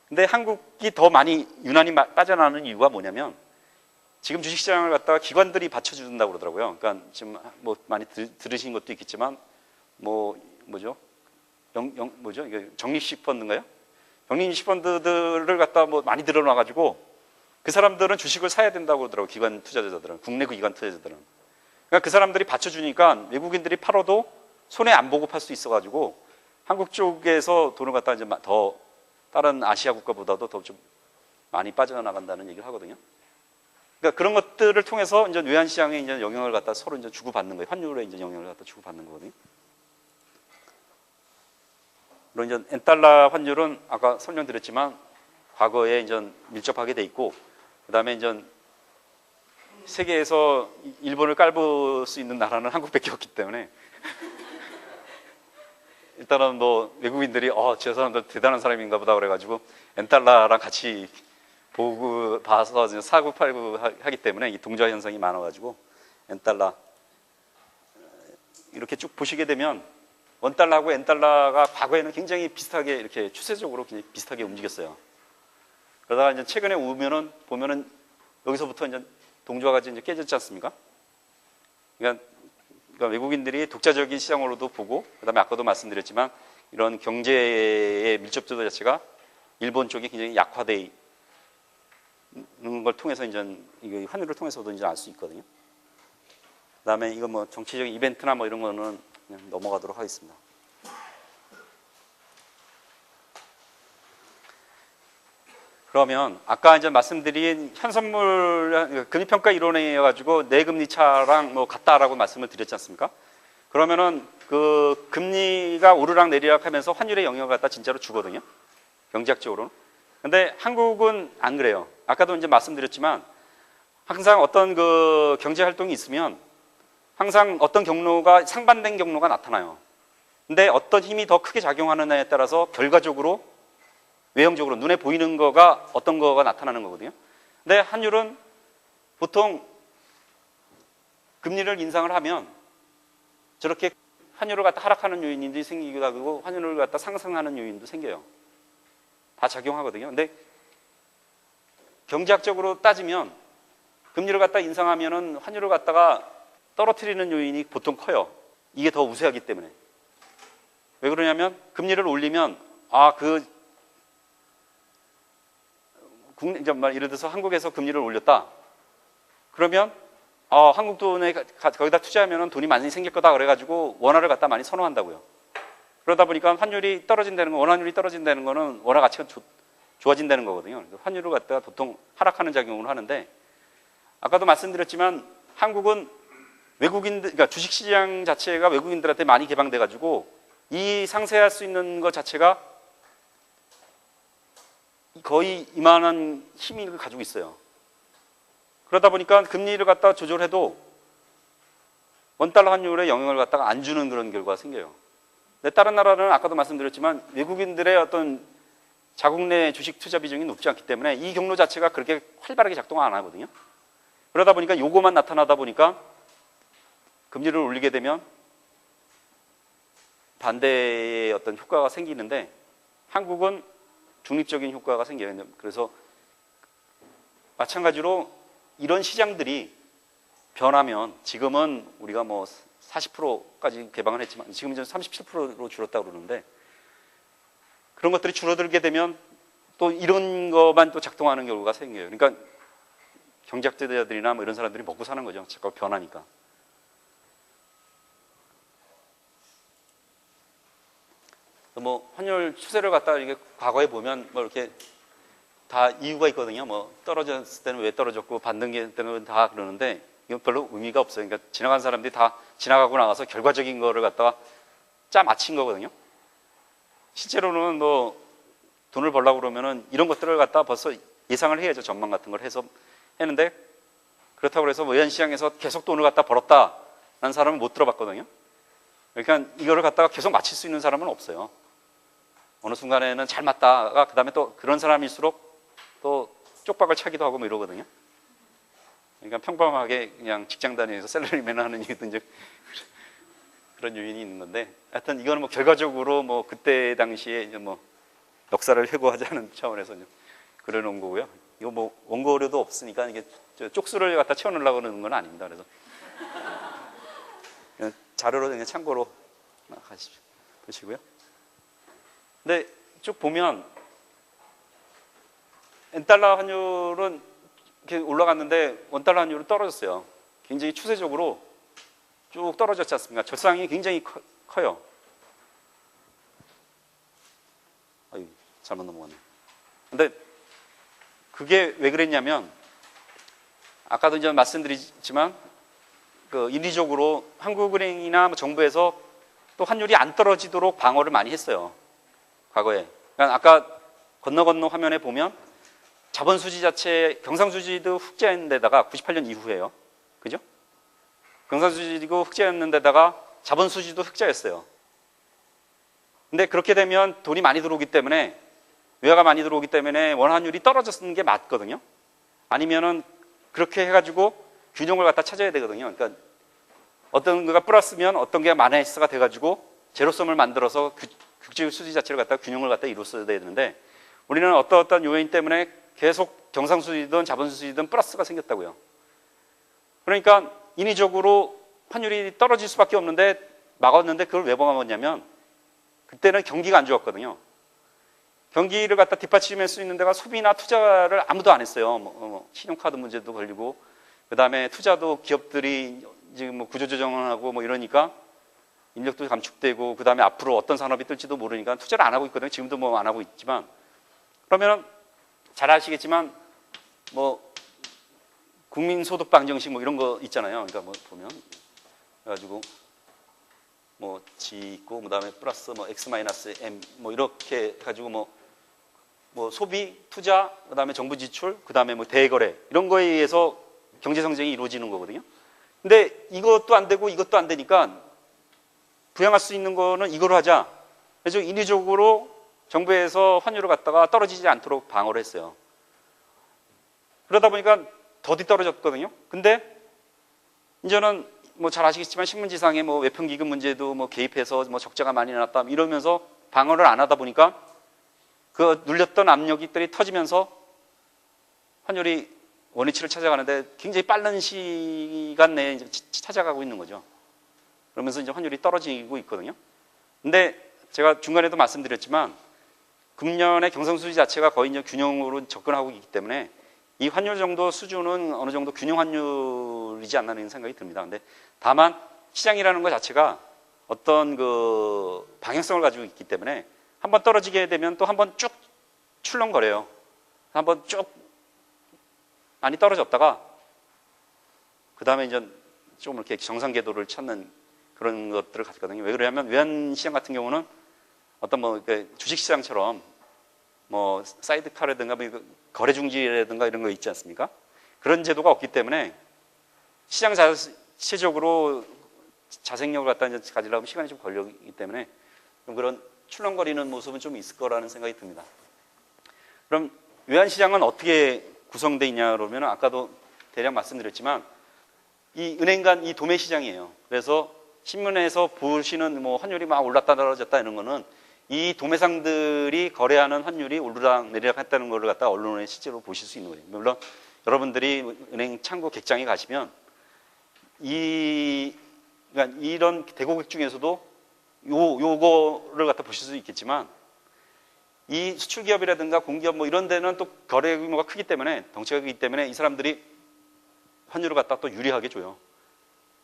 근데 한국이 더 많이 유난히 빠져나가는 이유가 뭐냐면 지금 주식시장을 갖다가 기관들이 받쳐준다고 그러더라고요. 그러니까 지금 뭐 많이 들으신 것도 있겠지만 뭐죠? 뭐죠? 이게 적립식 펀드인가요? 적립식 펀드들을 갖다 뭐 많이 들어놔가지고 그 사람들은 주식을 사야 된다고 그러더라고요. 기관 투자자들은, 국내 기관 투자자들은. 그러니까 그 사람들이 받쳐주니까 외국인들이 팔아도 손해 안 보고 팔 수 있어가지고 한국 쪽에서 돈을 갖다 이제 더 다른 아시아 국가보다도 더 좀 많이 빠져나간다는 얘기를 하거든요. 그러니까 그런 것들을 통해서 이제 외환 시장에 이제 영향을 갖다 서로 이제 주고받는 거예요. 환율에 이제 영향을 갖다 주고받는 거거든요. 물론 이제 엔달러 환율은 아까 설명드렸지만 과거에 이제 밀접하게 돼 있고, 그 다음에 이제 세계에서 일본을 깔볼 수 있는 나라는 한국밖에 없기 때문에 일단은 뭐 외국인들이 저 사람들 대단한 사람인가 보다 그래가지고 엔달러랑 같이 보고 봐서 사고 팔고 하기 때문에 이 동조화 현상이 많아가지고 엔달러 이렇게 쭉 보시게 되면 원달러하고 엔달러가 과거에는 굉장히 비슷하게 이렇게 추세적으로 굉장히 비슷하게 움직였어요. 그러다가 이제 최근에 보면은 여기서부터 이제 동조화가 이제 깨졌지 않습니까? 그러니까 외국인들이 독자적인 시장으로도 보고, 그다음에 아까도 말씀드렸지만 이런 경제의 밀접도 자체가 일본 쪽이 굉장히 약화돼 있는 걸 통해서 이제 이거 환율을 통해서도 이제 알 수 있거든요. 그다음에 이거 뭐 정치적인 이벤트나 뭐 이런 거는 그냥 넘어가도록 하겠습니다. 그러면 아까 이제 말씀드린 현선물 금리평가 이론에 가지고 내금리 차랑 뭐 같다라고 말씀을 드렸지 않습니까? 그러면은 그 금리가 오르락 내리락 하면서 환율에 영향을 갖다 진짜로 주거든요. 경제학적으로는. 근데 한국은 안 그래요. 아까도 이제 말씀드렸지만 항상 어떤 그 경제 활동이 있으면 항상 어떤 경로가 상반된 경로가 나타나요. 근데 어떤 힘이 더 크게 작용하느냐에 따라서 결과적으로 외형적으로 눈에 보이는 거가 어떤 거가 나타나는 거거든요. 근데 환율은 보통 금리를 인상을 하면 저렇게 환율을 갖다 하락하는 요인들이 생기기도 하고 환율을 갖다 상승하는 요인도 생겨요. 다 작용하거든요. 근데 경제학적으로 따지면 금리를 갖다 인상하면은 환율을 갖다가 떨어뜨리는 요인이 보통 커요. 이게 더 우세하기 때문에. 왜 그러냐면 금리를 올리면 예를 들어서 한국에서 금리를 올렸다. 그러면 한국 돈에 거기다 투자하면 돈이 많이 생길 거다 그래가지고 원화를 갖다 많이 선호한다고요. 그러다 보니까 환율이 떨어진다는 건, 원환율이 떨어진다는 거는 원화 가치가 좋아진다는 거거든요. 환율을 갖다가 보통 하락하는 작용을 하는데, 아까도 말씀드렸지만 한국은 그러니까 주식시장 자체가 외국인들한테 많이 개방돼가지고 이 상쇄할 수 있는 것 자체가 거의 이만한 힘을 가지고 있어요. 그러다 보니까 금리를 갖다가 조절해도 원달러 환율에 영향을 갖다가 안 주는 그런 결과가 생겨요. 근데 다른 나라는 아까도 말씀드렸지만 외국인들의 어떤 자국 내 주식 투자 비중이 높지 않기 때문에 이 경로 자체가 그렇게 활발하게 작동 안 하거든요. 그러다 보니까 요거만 나타나다 보니까 금리를 올리게 되면 반대의 어떤 효과가 생기는데 한국은 중립적인 효과가 생겨요. 그래서 마찬가지로 이런 시장들이 변하면, 지금은 우리가 뭐 40%까지 개방을 했지만 지금 이제 37%로 줄었다고 그러는데, 그런 것들이 줄어들게 되면 또 이런 것만 또 작동하는 결과가 생겨요. 그러니까 경제학자들이나 뭐 이런 사람들이 먹고 사는 거죠. 자꾸 변하니까. 뭐 환율 추세를 갖다가 이게 과거에 보면 뭐 이렇게 다 이유가 있거든요. 뭐 떨어졌을 때는 왜 떨어졌고 받는 때는 다 그러는데 이건 별로 의미가 없어요. 그러니까 지나간 사람들이 다 지나가고 나가서 결과적인 거를 갖다가 짜 맞힌 거거든요. 실제로는 뭐 돈을 벌려고 그러면은 이런 것들을 갖다가 벌써 예상을 해야죠. 전망 같은 걸 해서 했는데, 그렇다고 해서 외환 시장에서 계속 돈을 갖다 벌었다라는 사람은 못 들어봤거든요. 그러니까 이거를 갖다가 계속 맞힐 수 있는 사람은 없어요. 어느 순간에는 잘 맞다가 그 다음에 또 그런 사람일수록 또 쪽박을 차기도 하고 뭐 이러거든요. 그러니까 평범하게 그냥 직장 다니면서 셀러리맨 하는 이유도 이제 그런 요인이 있는 건데, 하여튼 이거는 뭐 결과적으로 뭐 그때 당시에 이제 뭐 역사를 회고하자는 차원에서 그려놓은 거고요. 이거 뭐 원고료도 없으니까 이게 쪽수를 갖다 채워넣으려고 그러는 건 아닙니다. 그래서 그냥 자료로 그냥 참고로 가시죠. 보시고요. 근데 쭉 보면 N달러 환율은 이렇게 올라갔는데 원달러 환율은 떨어졌어요. 굉장히 추세적으로 쭉 떨어졌지 않습니까? 저상이 굉장히 커요. 아유, 잘못 넘어갔네. 근데 그게 왜 그랬냐면, 아까도 이제 말씀드리지만, 그 인위적으로 한국은행이나 뭐 정부에서 또 환율이 안 떨어지도록 방어를 많이 했어요. 과거에. 그러니까 아까 건너 화면에 보면 자본 수지 자체, 경상수지도 흑자인 데다가 98년 이후에요. 그죠? 경상수지도 흑자였는 데다가 자본 수지도 흑자였어요. 근데 그렇게 되면 돈이 많이 들어오기 때문에, 외화가 많이 들어오기 때문에 원환율이 떨어졌는 게 맞거든요. 아니면은 그렇게 해가지고 균형을 갖다 찾아야 되거든요. 그러니까 어떤 거가 플러스면 어떤 게 마이너스가 돼가지고 제로섬을 만들어서 국제 수지 자체를 갖다 균형을 갖다 이뤘어야 되는데, 우리는 어떤 요인 때문에 계속 경상수지든 자본수지든 플러스가 생겼다고요. 그러니까 인위적으로 환율이 떨어질 수밖에 없는데 막았는데, 그걸 왜 막았냐면 그때는 경기가 안 좋았거든요. 경기를 갖다 뒷받침할 수 있는 데가 소비나 투자를 아무도 안 했어요. 신용카드 문제도 걸리고, 그 다음에 투자도 기업들이 지금 뭐 구조조정을 하고 뭐 이러니까 인력도 감축되고, 그 다음에 앞으로 어떤 산업이 뜰지도 모르니까 투자를 안 하고 있거든요. 지금도 뭐 안 하고 있지만. 그러면은 잘 아시겠지만 뭐 국민소득방정식 뭐 이런 거 있잖아요. 그러니까 뭐 보면 그래가지고 뭐 G 있고, 그 다음에 플러스 뭐 X 마이너스 M 뭐 이렇게 해가지고 뭐 소비, 투자, 그 다음에 정부 지출, 그 다음에 뭐 대거래 이런 거에 의해서 경제 성장이 이루어지는 거거든요. 근데 이것도 안 되고 이것도 안 되니까 부양할 수 있는 거는 이거로 하자. 그래서 인위적으로 정부에서 환율을 갖다가 떨어지지 않도록 방어를 했어요. 그러다 보니까 더디 떨어졌거든요. 근데 이제는 뭐 잘 아시겠지만 신문지상에 뭐 외평기금 문제도 뭐 개입해서 뭐 적자가 많이 났다 이러면서 방어를 안 하다 보니까 그 눌렸던 압력들이 터지면서 환율이 원위치를 찾아가는데 굉장히 빠른 시간 내에 이제 찾아가고 있는 거죠. 그러면서 이제 환율이 떨어지고 있거든요. 근데 제가 중간에도 말씀드렸지만 금년의 경상수지 자체가 거의 이제 균형으로 접근하고 있기 때문에 이 환율 정도 수준은 어느 정도 균형 환율이지 않나는 생각이 듭니다. 근데 다만 시장이라는 것 자체가 어떤 그 방향성을 가지고 있기 때문에 한번 떨어지게 되면 또 한번 쭉 출렁거려요. 한번 쭉 많이 떨어졌다가 그 다음에 이제 좀 이렇게 정상 궤도를 찾는 그런 것들을 가졌거든요. 왜 그러냐면 외환시장 같은 경우는 어떤 뭐 주식시장처럼 뭐 사이드카라든가 뭐 거래 중지라든가 이런 거 있지 않습니까? 그런 제도가 없기 때문에 시장 자체적으로 자생력을 갖다 이제 가지려면 시간이 좀 걸리기 때문에 좀 그런 출렁거리는 모습은 좀 있을 거라는 생각이 듭니다. 그럼 외환시장은 어떻게 구성되어 있냐 그러면 아까도 대략 말씀드렸지만 이 은행 간 이 도매 시장이에요. 그래서 신문에서 보시는 뭐 환율이 막 올랐다 떨어졌다 이런 거는 이 도매상들이 거래하는 환율이 오르락 내리락 했다는 걸 갖다 언론에 실제로 보실 수 있는 거예요. 물론 여러분들이 은행 창구 객장에 가시면 그러니까 이런 대고객 중에서도 요거를 갖다 보실 수 있겠지만 이 수출기업이라든가 공기업 뭐 이런 데는 또 거래 규모가 크기 때문에 덩치가 크기 때문에 이 사람들이 환율을 갖다 또 유리하게 줘요.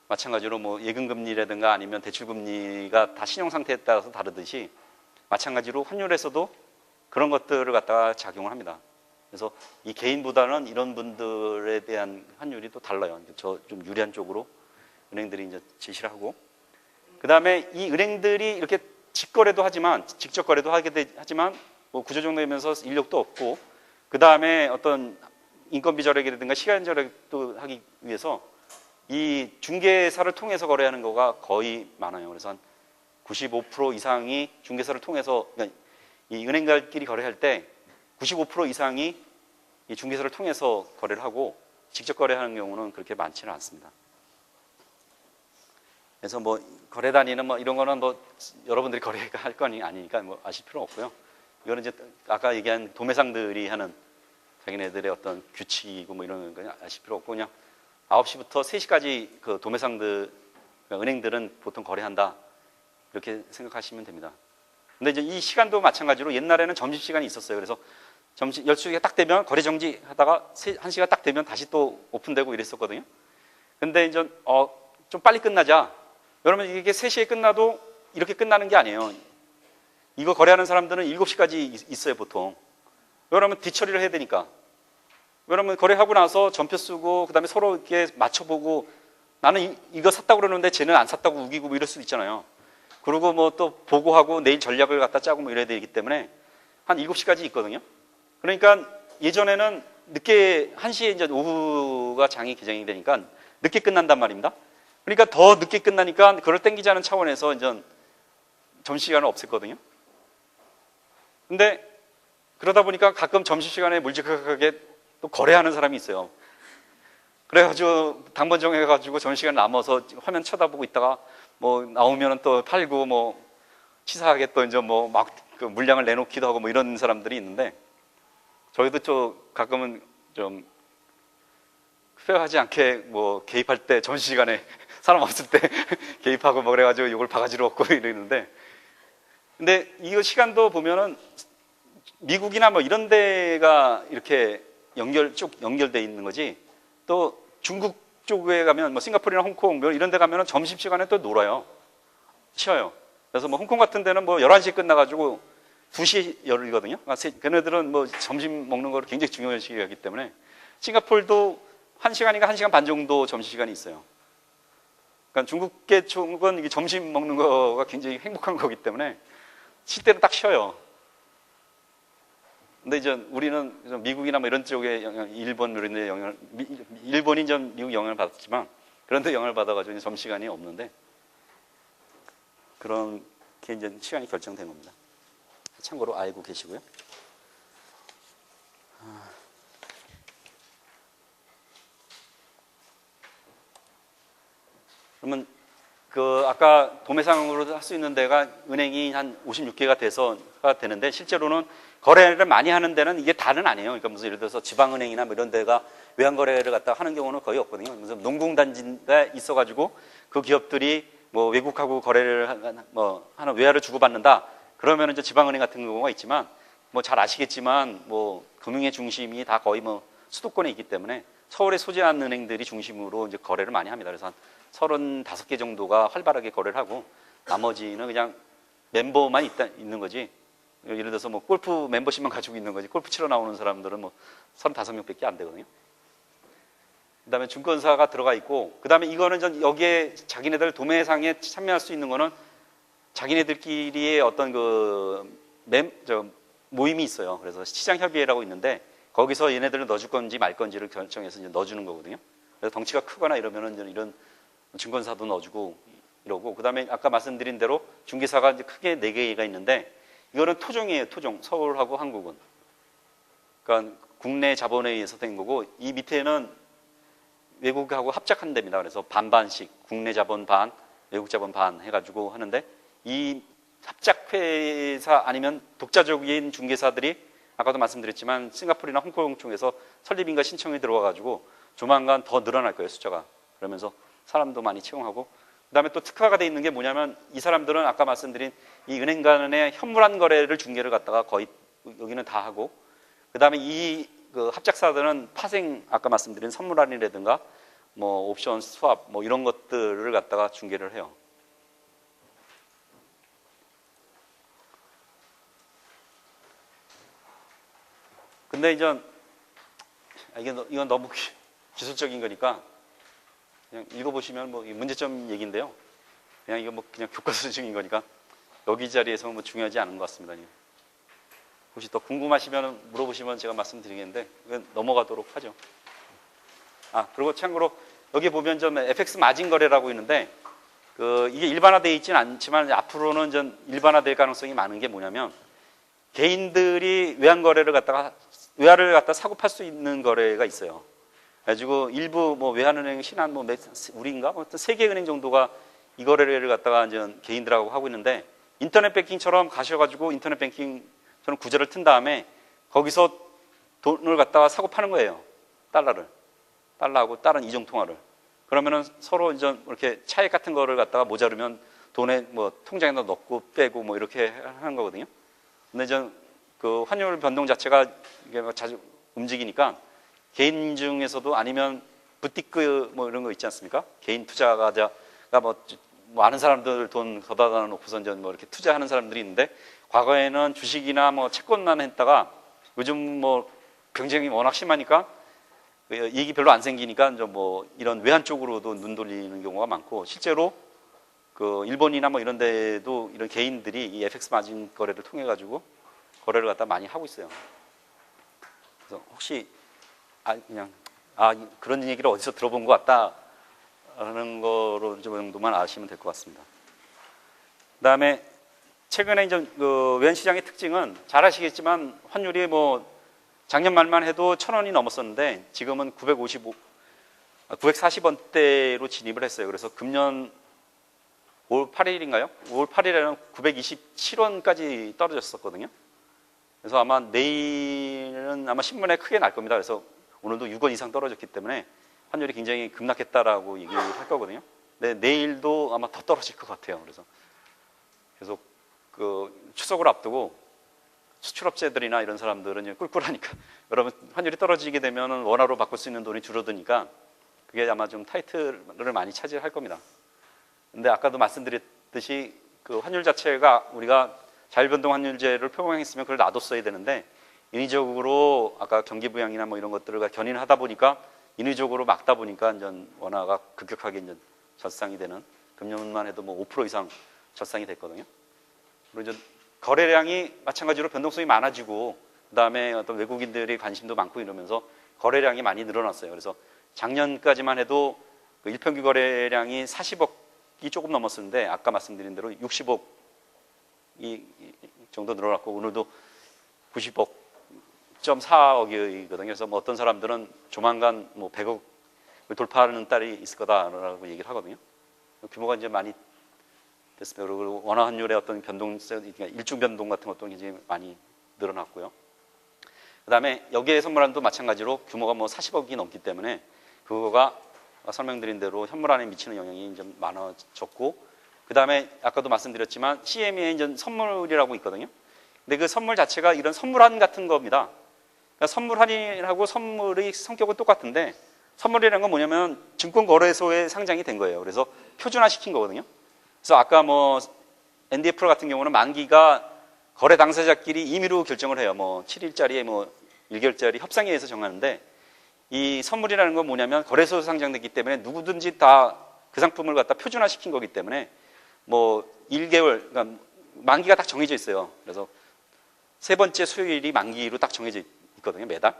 마찬가지로 뭐 예금금리라든가 아니면 대출금리가 다 신용상태에 따라서 다르듯이 마찬가지로 환율에서도 그런 것들을 갖다가 작용을 합니다. 그래서 이 개인보다는 이런 분들에 대한 환율이 또 달라요. 저 좀 유리한 쪽으로 은행들이 이제 제시를 하고, 그 다음에 이 은행들이 이렇게 직거래도 하지만 직접 거래도 하지만 뭐 구조조정되면서 인력도 없고, 그 다음에 어떤 인건비 절약이라든가 시간 절약도 하기 위해서 이 중개사를 통해서 거래하는 거가 거의 많아요. 그래서 한 95% 이상이 중개사를 통해서, 그러니까 이 은행들끼리 거래할 때 95% 이상이 이 중개사를 통해서 거래를 하고, 직접 거래하는 경우는 그렇게 많지는 않습니다. 그래서 뭐 거래단위는 뭐 이런 거는 뭐 여러분들이 거래할 건 아니니까 뭐 아실 필요 없고요. 이거는 이제 아까 얘기한 도매상들이 하는 자기네들의 어떤 규칙이고 뭐 이런 거 아실 필요 없고, 그냥 9시부터 3시까지 그 도매상들, 그러니까 은행들은 보통 거래한다, 이렇게 생각하시면 됩니다. 근데 이제 이 시간도 마찬가지로 옛날에는 점심시간이 있었어요. 그래서 점심 12시가 딱 되면 거래 정지하다가 1시가 딱 되면 다시 또 오픈되고 이랬었거든요. 근데 이제 좀 빨리 끝나자. 여러분, 이게 3시에 끝나도 이렇게 끝나는 게 아니에요. 이거 거래하는 사람들은 7시까지 있어요, 보통. 여러분, 뒤처리를 해야 되니까. 여러분, 거래하고 나서 전표 쓰고 그다음에 서로 이렇게 맞춰보고, 나는 이거 샀다고 그러는데 쟤는 안 샀다고 우기고 뭐 이럴 수도 있잖아요. 그리고 뭐 또 보고하고 내일 전략을 갖다 짜고 뭐 이래야 되기 때문에 한 7시까지 있거든요. 그러니까 예전에는 늦게 1시에 이제 오후가 장이 개장이 되니까 늦게 끝난단 말입니다. 그러니까 더 늦게 끝나니까 그걸 땡기지 않은 차원에서 이제 점심시간을 없앴거든요. 근데 그러다 보니까 가끔 점심시간에 물직하게 또 거래하는 사람이 있어요. 그래가지고 당번 정해가지고 점심시간 남아서 화면 쳐다보고 있다가 뭐 나오면 또 팔고 뭐 치사하게 또 이제 뭐 막 그 물량을 내놓기도 하고 뭐 이런 사람들이 있는데, 저희도 좀 가끔은 좀 페어하지 않게 뭐 개입할 때, 점심시간에 사람 없을 때 개입하고 뭐 그래가지고 이걸 바가지로 얻고 이러는데, 근데 이거 시간도 보면은 미국이나 뭐 이런 데가 이렇게 쭉 연결돼 있는 거지, 또 중국 쪽에 가면 뭐 싱가포르나 홍콩 뭐 이런 데 가면은 점심시간에 또 놀아요. 쉬어요. 그래서 뭐 홍콩 같은 데는 뭐 11시에 끝나가지고 2시에 열리거든요. 걔네들은 뭐 점심 먹는 걸 굉장히 중요시 여기기 때문에, 싱가포르도 1시간인가 1시간 반 정도 점심시간이 있어요. 그러니까 중국계 쪽은 점심 먹는 거가 굉장히 행복한 거기 때문에 쉴 때는 딱 쉬어요. 근데 이제 우리는 미국이나 뭐 이런 쪽에 일본 이런 데 영향을, 일본이 좀 미국 영향을 받았지만 그런 데 영향을 받아가지고 점심시간이 없는데, 그런 게 이제 시간이 결정된 겁니다. 참고로 알고 계시고요. 그러면 그 아까 도매상으로 할 수 있는 데가 은행이 한 56개가 돼서가 되는데, 실제로는 거래를 많이 하는 데는 이게 다는 아니에요. 그러니까 무슨 예를 들어서 지방은행이나 뭐 이런 데가 외환 거래를 갖다 하는 경우는 거의 없거든요. 무슨 농공단지가 있어가지고 그 기업들이 뭐 외국하고 거래를 하는 외화를 주고받는다. 그러면 이제 지방은행 같은 경우가 있지만, 뭐 잘 아시겠지만 뭐 금융의 중심이 다 거의 뭐 수도권에 있기 때문에 서울에 소재한 은행들이 중심으로 이제 거래를 많이 합니다. 그래서 한 35개 정도가 활발하게 거래를 하고, 나머지는 그냥 멤버만 있는 거지. 예를 들어서 뭐 골프 멤버십만 가지고 있는 거지, 골프 치러 나오는 사람들은 뭐 35명밖에 안 되거든요. 그 다음에 증권사가 들어가 있고, 그 다음에 이거는 여기에 자기네들 도매상에 참여할 수 있는 거는 자기네들끼리의 어떤 모임이 있어요. 그래서 시장협의회라고 있는데, 거기서 얘네들을 넣어줄 건지 말 건지를 결정해서 이제 넣어주는 거거든요. 그래서 덩치가 크거나 이러면은 이런 증권사도 넣어주고 이러고, 그 다음에 아까 말씀드린 대로 중개사가 이제 크게 4개가 있는데, 이거는 토종이에요. 토종. 서울하고 한국은. 그러니까 국내 자본에 의해서 된 거고, 이 밑에는 외국하고 합작한 데입니다. 그래서 반반씩 국내 자본 반, 외국 자본 반 해가지고 하는데, 이 합작회사 아니면 독자적인 중개사들이 아까도 말씀드렸지만 싱가포르나 홍콩 쪽에서 설립인가 신청이 들어와가지고 조만간 더 늘어날 거예요, 숫자가. 그러면서 사람도 많이 채용하고, 그 다음에 또 특화가 돼 있는 게 뭐냐면, 이 사람들은 아까 말씀드린 이 은행 간의 현물한 거래를 중개를 갖다가 거의 여기는 다 하고, 그 다음에 이 그 합작사들은 파생, 아까 말씀드린 선물환이라든가 뭐 옵션 스왑 뭐 이런 것들을 갖다가 중개를 해요. 근데 이제 이건 너무 기술적인 거니까 그냥 읽어보시면 뭐 문제점 얘기인데요. 그냥 이거 뭐 그냥 교과서 중인 거니까 여기 자리에서 뭐 중요하지 않은 것 같습니다. 혹시 더 궁금하시면 물어보시면 제가 말씀드리겠는데, 이건 넘어가도록 하죠. 그리고 참고로 여기 보면 좀 FX 마진 거래라고 있는데, 이게 일반화되어 있지는 않지만 앞으로는 좀 일반화될 가능성이 많은 게 뭐냐면, 개인들이 외환 거래를 갖다가 외화를 갖다 사고 팔 수 있는 거래가 있어요. 그래가지고 일부 뭐 외환은행, 신한 뭐 우리인가 뭐 세 개 은행 정도가 이 거래를 갖다가 이제 개인들하고 하고 있는데 인터넷 뱅킹처럼 가셔가지고 인터넷 뱅킹처럼 구조를 튼 다음에 거기서 돈을 갖다가 사고 파는 거예요. 달러하고 다른 이중 통화를. 그러면은 서로 이제 이렇게 차익 같은 거를 갖다가 모자르면 돈에 뭐 통장에다 넣고 빼고 뭐 이렇게 하는 거거든요. 근데 이제 그 환율 변동 자체가 이게 자주 움직이니까 개인 중에서도 아니면 부티크 뭐 이런 거 있지 않습니까? 개인 투자가가 뭐 아는 사람들 돈 걷어다 놓고서 이제 뭐 이렇게 투자하는 사람들이 있는데 과거에는 주식이나 뭐 채권만 했다가 요즘 뭐 경쟁이 워낙 심하니까 이익이 별로 안 생기니까 이제 뭐 이런 외환 쪽으로도 눈 돌리는 경우가 많고 실제로 그 일본이나 뭐 이런 데도 이런 개인들이 이 FX 마진 거래를 통해 가지고 거래를 갖다 많이 하고 있어요. 그래서 혹시 그런 얘기를 어디서 들어본 것 같다 하는 거로 정도만 아시면 될 것 같습니다. 그다음에 최근에 이제 그 외환 시장의 특징은 잘 아시겠지만 환율이 뭐 작년 말만 해도 1,000원이 넘었었는데 지금은 940원대로 진입을 했어요. 그래서 금년 5월 8일인가요? 5월 8일에는 927원까지 떨어졌었거든요. 그래서 아마 내일은 아마 신문에 크게 날 겁니다. 그래서 오늘도 6원 이상 떨어졌기 때문에 환율이 굉장히 급락했다라고 얘기를 할 거거든요. 근데 내일도 아마 더 떨어질 것 같아요. 그래서 계속 그 추석을 앞두고 수출업체들이나 이런 사람들은 꿀꿀하니까 여러분 환율이 떨어지게 되면 원화로 바꿀 수 있는 돈이 줄어드니까 그게 아마 좀 타이틀을 많이 차지할 겁니다. 근데 아까도 말씀드렸듯이 그 환율 자체가 우리가 자율변동 환율제를 표방했으면 그걸 놔뒀어야 되는데 인위적으로 아까 경기 부양이나 뭐 이런 것들을 견인하다 보니까 인위적으로 막다 보니까 이제 원화가 급격하게 이제 젖상이 되는 금년만 해도 뭐 5% 이상 젖상이 됐거든요. 그리고 이제 거래량이 마찬가지로 변동성이 많아지고 그다음에 어떤 외국인들이 관심도 많고 이러면서 거래량이 많이 늘어났어요. 그래서 작년까지만 해도 그 일평균 거래량이 40억이 조금 넘었었는데 아까 말씀드린 대로 60억이 정도 늘어났고 오늘도 90억.4억이거든요. 그래서 뭐 어떤 사람들은 조만간 뭐 100억을 돌파하는 달이 있을 거다라고 얘기를 하거든요. 규모가 이제 많이 됐습니다. 그리고 원화 환율의 어떤 변동성, 일중 변동 같은 것도 굉장히 많이 늘어났고요. 그다음에 여기에 선물안도 마찬가지로 규모가 뭐 40억이 넘기 때문에 그거가 설명드린 대로 현물안에 미치는 영향이 좀 많아졌고, 그다음에 아까도 말씀드렸지만 CME에 이제 선물이라고 있거든요. 근데 그 선물 자체가 이런 선물환 같은 겁니다. 그러니까 선물환이라고 선물의 성격은 똑같은데 선물이라는 건 뭐냐면 증권거래소에 상장이 된 거예요. 그래서 표준화시킨 거거든요. 그래서 아까 뭐 NDF 같은 경우는 만기가 거래 당사자끼리 임의로 결정을 해요. 뭐 7일짜리 뭐 1개월짜리 협상에 의해서 정하는데 이 선물이라는 건 뭐냐면 거래소에서 상장됐기 때문에 누구든지 다 그 상품을 갖다 표준화시킨 거기 때문에 뭐 1개월, 그러니까 만기가 딱 정해져 있어요. 그래서 세 번째 수요일이 만기로 딱 정해져 있거든요. 매달.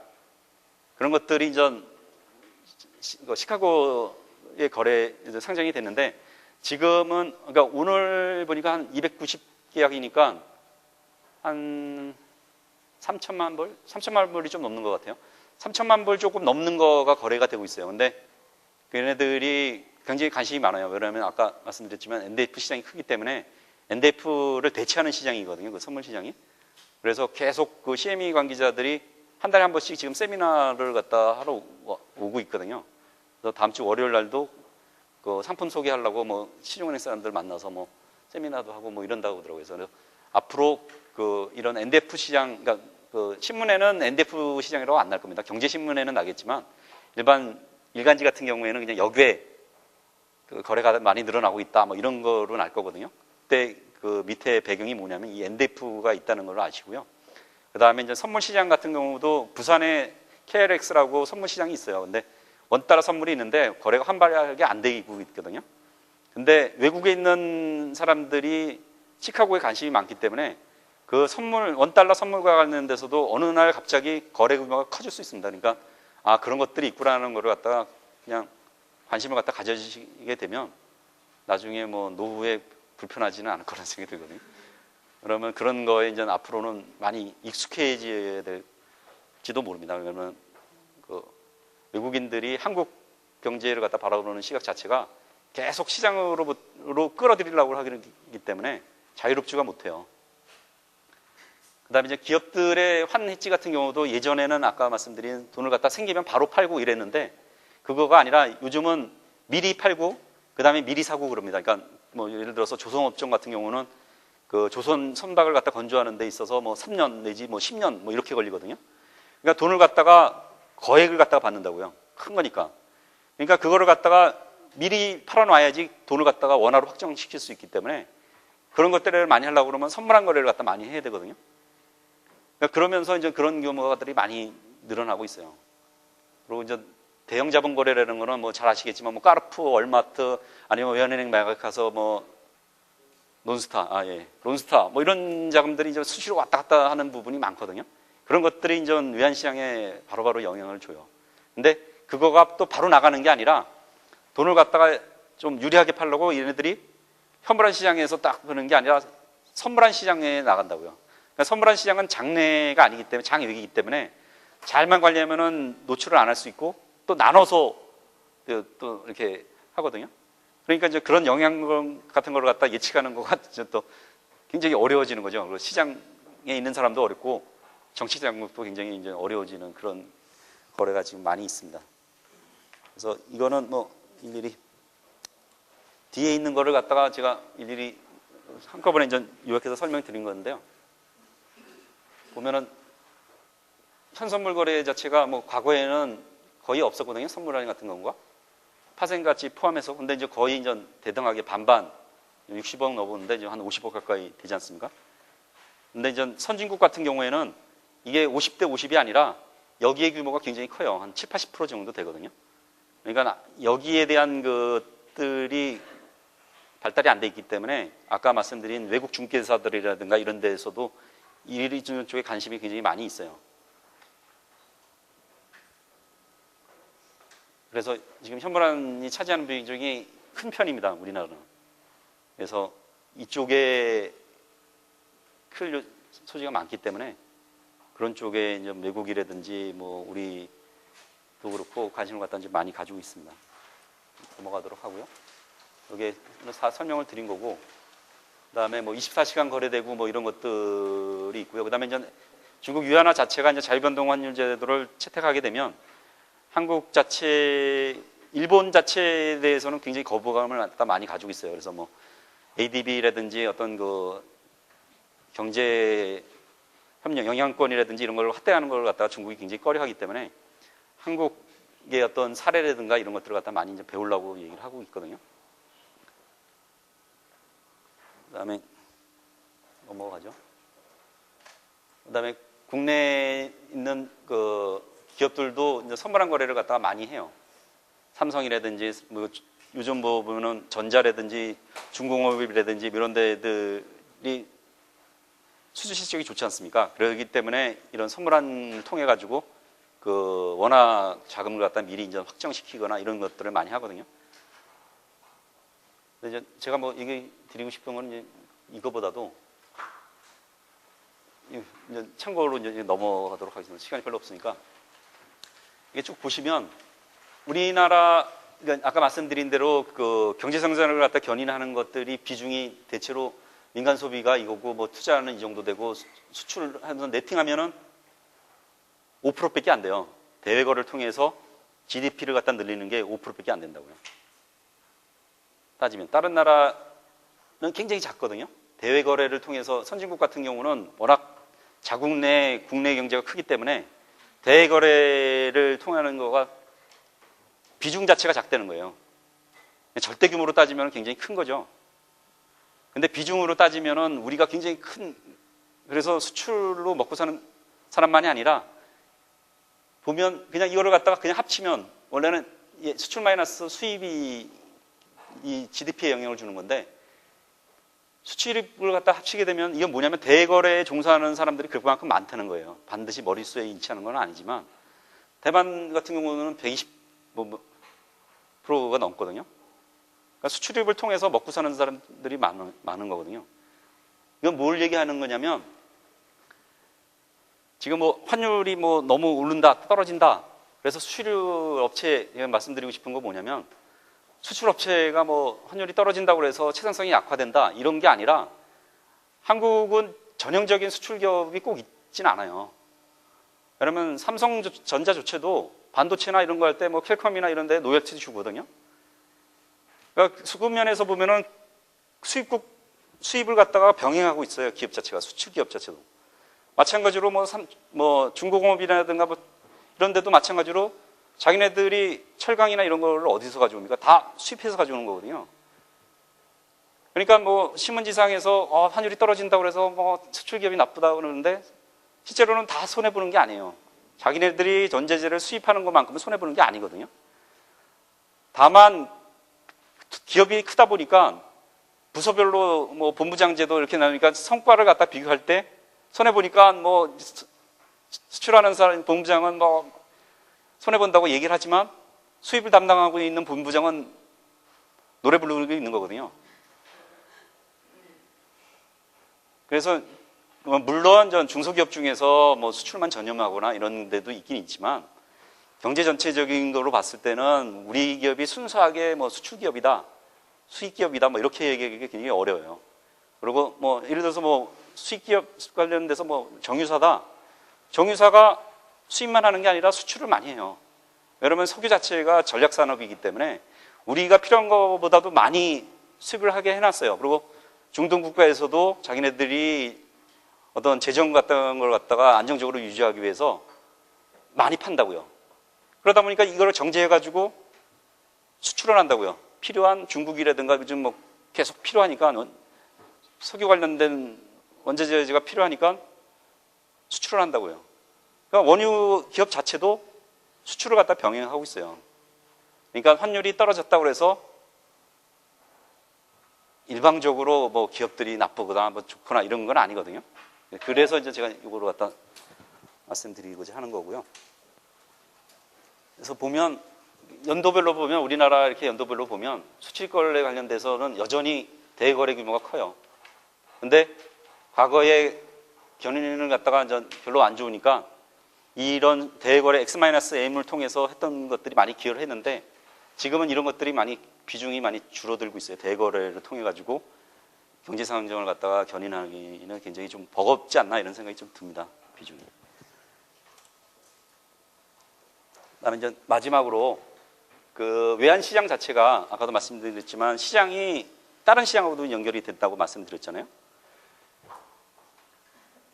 그런 것들이 이제 시카고의 거래 상장이 됐는데 지금은 그러니까 오늘 보니까 한 290계약이니까 한 3천만 불? 3천만 불이 좀 넘는 것 같아요. 3천만 불 조금 넘는 거가 거래가 되고 있어요. 근데 걔네들이 굉장히 관심이 많아요. 왜냐하면 아까 말씀드렸지만 NDF 시장이 크기 때문에 NDF를 대체하는 시장이거든요. 그 선물 시장이. 그래서 계속 그 CME 관계자들이 한 달에 한 번씩 지금 세미나를 갖다 하러 오고 있거든요. 그래서 다음 주 월요일 날도 그 상품 소개하려고 뭐 시중은행 사람들 만나서 뭐 세미나도 하고 뭐 이런다고 하더라고요. 그래서 앞으로 그 이런 NDF 시장, 그러니까 그 신문에는 NDF 시장이라고 안 날 겁니다. 경제신문에는 나겠지만 일간지 같은 경우에는 그냥 역외 그 거래가 많이 늘어나고 있다 뭐 이런 거로 날 거거든요. 그때 그 밑에 배경이 뭐냐면 이 NDF가 있다는 걸 아시고요. 그 다음에 이제 선물 시장 같은 경우도 부산에 KLX라고 선물 시장이 있어요. 근데 원달러 선물이 있는데 거래가 활발하게 안 되고 있거든요. 근데 외국에 있는 사람들이 시카고에 관심이 많기 때문에 그 선물, 원달러 선물과 관련돼서도 어느 날 갑자기 거래 규모가 커질 수 있습니다. 그러니까 그런 것들이 있구나라는 거를 갖다가 그냥 관심을 갖다 가져주시게 되면 나중에 뭐 노후에 불편하지는 않을 거라는 생각이 들거든요. 그러면 그런 거에 이제 앞으로는 많이 익숙해져야 될지도 모릅니다. 그러면 그 외국인들이 한국 경제를 갖다 바라보는 시각 자체가 계속 시장으로 끌어들이려고 하기 때문에 자유롭지가 못해요. 그다음에 이제 기업들의 환해지 같은 경우도 예전에는 아까 말씀드린 돈을 갖다 생기면 바로 팔고 이랬는데 그거가 아니라 요즘은 미리 팔고 그다음에 미리 사고 그럽니다. 그러니까 뭐 예를 들어서 조선업종 같은 경우는 그 조선 선박을 갖다 건조하는 데 있어서 뭐 3년 내지 뭐 10년 뭐 이렇게 걸리거든요. 그러니까 돈을 갖다가 거액을 갖다가 받는다고요. 큰 거니까. 그러니까 그거를 갖다가 미리 팔아놔야지 돈을 갖다가 원화로 확정시킬 수 있기 때문에 그런 것들을 많이 하려고 그러면 선물한 거래를 갖다 많이 해야 되거든요. 그러니까 그러면서 이제 그런 규모들이 많이 늘어나고 있어요. 그리고 이제 대형 자본 거래라는 거는 뭐 잘 아시겠지만 뭐 까르푸, 월마트 아니면 외환은행 매각 가서 뭐 론스타 뭐 이런 자금들이 이제 수시로 왔다 갔다 하는 부분이 많거든요. 그런 것들이 이제 외환 시장에 바로바로 영향을 줘요. 근데 그거가 또 바로 나가는 게 아니라 돈을 갖다가 좀 유리하게 팔려고 얘네들이 현물한 시장에서 딱 그러는 게 아니라 선물한 시장에 나간다고요. 그러니까 선물한 시장은 장내가 아니기 때문에 장외이기 때문에 잘만 관리하면은 노출을 안 할 수 있고 또 나눠서 또 이렇게 하거든요. 그러니까 이제 그런 영향 같은 걸 갖다 예측하는 거가 또 굉장히 어려워지는 거죠. 그리고 시장에 있는 사람도 어렵고 정치 장국도 굉장히 이제 어려워지는 그런 거래가 지금 많이 있습니다. 그래서 이거는 뭐 일일이 뒤에 있는 거를 갖다가 제가 일일이 한꺼번에 이제 요약해서 설명드린 건데요. 보면은 현선물 거래 자체가 뭐 과거에는 거의 없었거든요. 선물라인 같은 경우가 파생같이 포함해서. 근데 이제 거의 이제 대등하게 반반 60억 넘었는데 이제 한 50억 가까이 되지 않습니까? 근데 이제 선진국 같은 경우에는 이게 50대 50이 아니라 여기의 규모가 굉장히 커요. 한 7, 80% 정도 되거든요. 그러니까 여기에 대한 것들이 발달이 안 돼 있기 때문에 아까 말씀드린 외국 중개사들이라든가 이런 데에서도 이 쪽에 관심이 굉장히 많이 있어요. 그래서 지금 현물환이 차지하는 비중이 큰 편입니다. 우리나라는. 그래서 이쪽에 클 소지가 많기 때문에 그런 쪽에 이제 외국이라든지 뭐 우리도 그렇고 관심을 갖다 이제 많이 가지고 있습니다. 넘어가도록 하고요. 여기에 설명을 드린 거고, 그다음에 뭐 24시간 거래되고 뭐 이런 것들이 있고요. 그다음에 이제 중국 위안화 자체가 이제 자유변동 환율 제도를 채택하게 되면 한국 자체, 일본 자체에 대해서는 굉장히 거부감을 갖다 많이 가지고 있어요. 그래서 뭐 ADB라든지 어떤 그 경제 협력 영향권이라든지 이런 걸 확대하는 걸 갖다가 중국이 굉장히 꺼려하기 때문에 한국의 어떤 사례라든가 이런 것들을 갖다 많이 이제 배우려고 얘기를 하고 있거든요. 그다음에 넘어가죠. 그다음에 국내에 있는 그 기업들도 이제 선물한 거래를 갖다가 많이 해요. 삼성이라든지 뭐 요즘 보면은 전자라든지 중공업이라든지 이런 데들이 수주 실적이 좋지 않습니까? 그렇기 때문에 이런 선물한을 통해 가지고 그 원화 자금을 갖다 미리 이제 확정시키거나 이런 것들을 많이 하거든요. 근데 이제 제가 뭐 이게 드리고 싶은 건 이제 이거보다도 이제 참고로 이제 넘어가도록 하겠습니다. 시간이 별로 없으니까. 이게 쭉 보시면 우리나라 그러니까 아까 말씀드린 대로 그 경제 성장을 갖다 견인하는 것들이 비중이 대체로 민간 소비가 이거고 뭐 투자는 이 정도 되고 수출하면서 네팅하면은 5%밖에 안 돼요. 대외 거래를 통해서 GDP를 갖다 늘리는 게 5%밖에 안 된다고요. 따지면 다른 나라는 굉장히 작거든요. 대외 거래를 통해서 선진국 같은 경우는 워낙 자국 내 국내 경제가 크기 때문에 대외 거래를 통하는 거가 비중 자체가 작다는 거예요. 절대 규모로 따지면 굉장히 큰 거죠. 근데 비중으로 따지면은 우리가 굉장히 큰, 그래서 수출로 먹고 사는 사람만이 아니라 보면 그냥 이거를 갖다가 그냥 합치면 원래는 수출 마이너스 수입이 이 GDP에 영향을 주는 건데 수출입을 갖다 합치게 되면 이건 뭐냐면 대거래에 종사하는 사람들이 그만큼 많다는 거예요. 반드시 머릿수에 인치하는 건 아니지만 대만 같은 경우는 120%가 넘거든요. 그러니까 수출입을 통해서 먹고 사는 사람들이 많은 거거든요. 이건 뭘 얘기하는 거냐면 지금 뭐 환율이 뭐 너무 오른다 떨어진다 그래서 수출업체 말씀드리고 싶은 거 뭐냐면 수출업체가 뭐 환율이 떨어진다고 해서 채산성이 약화된다 이런 게 아니라 한국은 전형적인 수출 기업이 꼭 있진 않아요. 왜냐면 삼성전자조차도 반도체나 이런 거 할 때 뭐 퀄컴이나 이런 데 로열티 주거든요. 그러니까 수급면에서 보면은 수입을 갖다가 병행하고 있어요. 기업 자체가, 수출 기업 자체도. 마찬가지로 뭐 중고공업이라든가 뭐 이런 데도 마찬가지로 자기네들이 철강이나 이런 걸 어디서 가져옵니까? 다 수입해서 가져오는 거거든요. 그러니까 뭐 신문지상에서 환율이 떨어진다고 그래서 뭐 수출 기업이 나쁘다 그러는데 실제로는 다 손해보는 게 아니에요. 자기네들이 전자재를 수입하는 것만큼은 손해보는 게 아니거든요. 다만 기업이 크다 보니까 부서별로 뭐 본부장제도 이렇게 나오니까 성과를 갖다 비교할 때 손해보니까 뭐 수출하는 사람 본부장은 뭐 손해본다고 얘기를 하지만 수입을 담당하고 있는 본부장은 노래 부르고 있는 거거든요. 그래서 물론 전 중소기업 중에서 뭐 수출만 전념하거나 이런 데도 있긴 있지만 경제 전체적인 거로 봤을 때는 우리 기업이 순수하게 뭐 수출 기업이다, 수입 기업이다 뭐 이렇게 얘기하기 굉장히 어려워요. 그리고 뭐 예를 들어서 뭐 수입 기업 관련돼서 뭐 정유사다. 정유사가 수입만 하는 게 아니라 수출을 많이 해요. 왜냐하면 석유 자체가 전략 산업이기 때문에 우리가 필요한 것보다도 많이 수입을 하게 해놨어요. 그리고 중동 국가에서도 자기네들이 어떤 재정 같은 걸 갖다가 안정적으로 유지하기 위해서 많이 판다고요. 그러다 보니까 이거를 정제해가지고 수출을 한다고요. 필요한 중국이라든가 요즘 뭐 계속 필요하니까 석유 관련된 원자재가 필요하니까 수출을 한다고요. 그러니까 원유 기업 자체도 수출을 갖다 병행하고 있어요. 그러니까 환율이 떨어졌다고 해서 일방적으로 뭐 기업들이 나쁘거나 뭐 좋거나 이런 건 아니거든요. 그래서 이제 제가 이거를 갖다 말씀드리고자 하는 거고요. 그래서 보면 연도별로 보면 우리나라 이렇게 연도별로 보면 수출거래 관련돼서는 여전히 대거래 규모가 커요. 근데 과거에 견인을 갖다가 별로 안 좋으니까 이런 대거래 X-M을 통해서 했던 것들이 많이 기여를 했는데 지금은 이런 것들이 비중이 많이 줄어들고 있어요. 대거래를 통해 가지고 경제 상황을 갖다가 견인하기는 굉장히 좀 버겁지 않나 이런 생각이 좀 듭니다. 비중이. 그다음에 이제 마지막으로 그 외환 시장 자체가 아까도 말씀드렸지만 시장이 다른 시장하고도 연결이 됐다고 말씀드렸잖아요.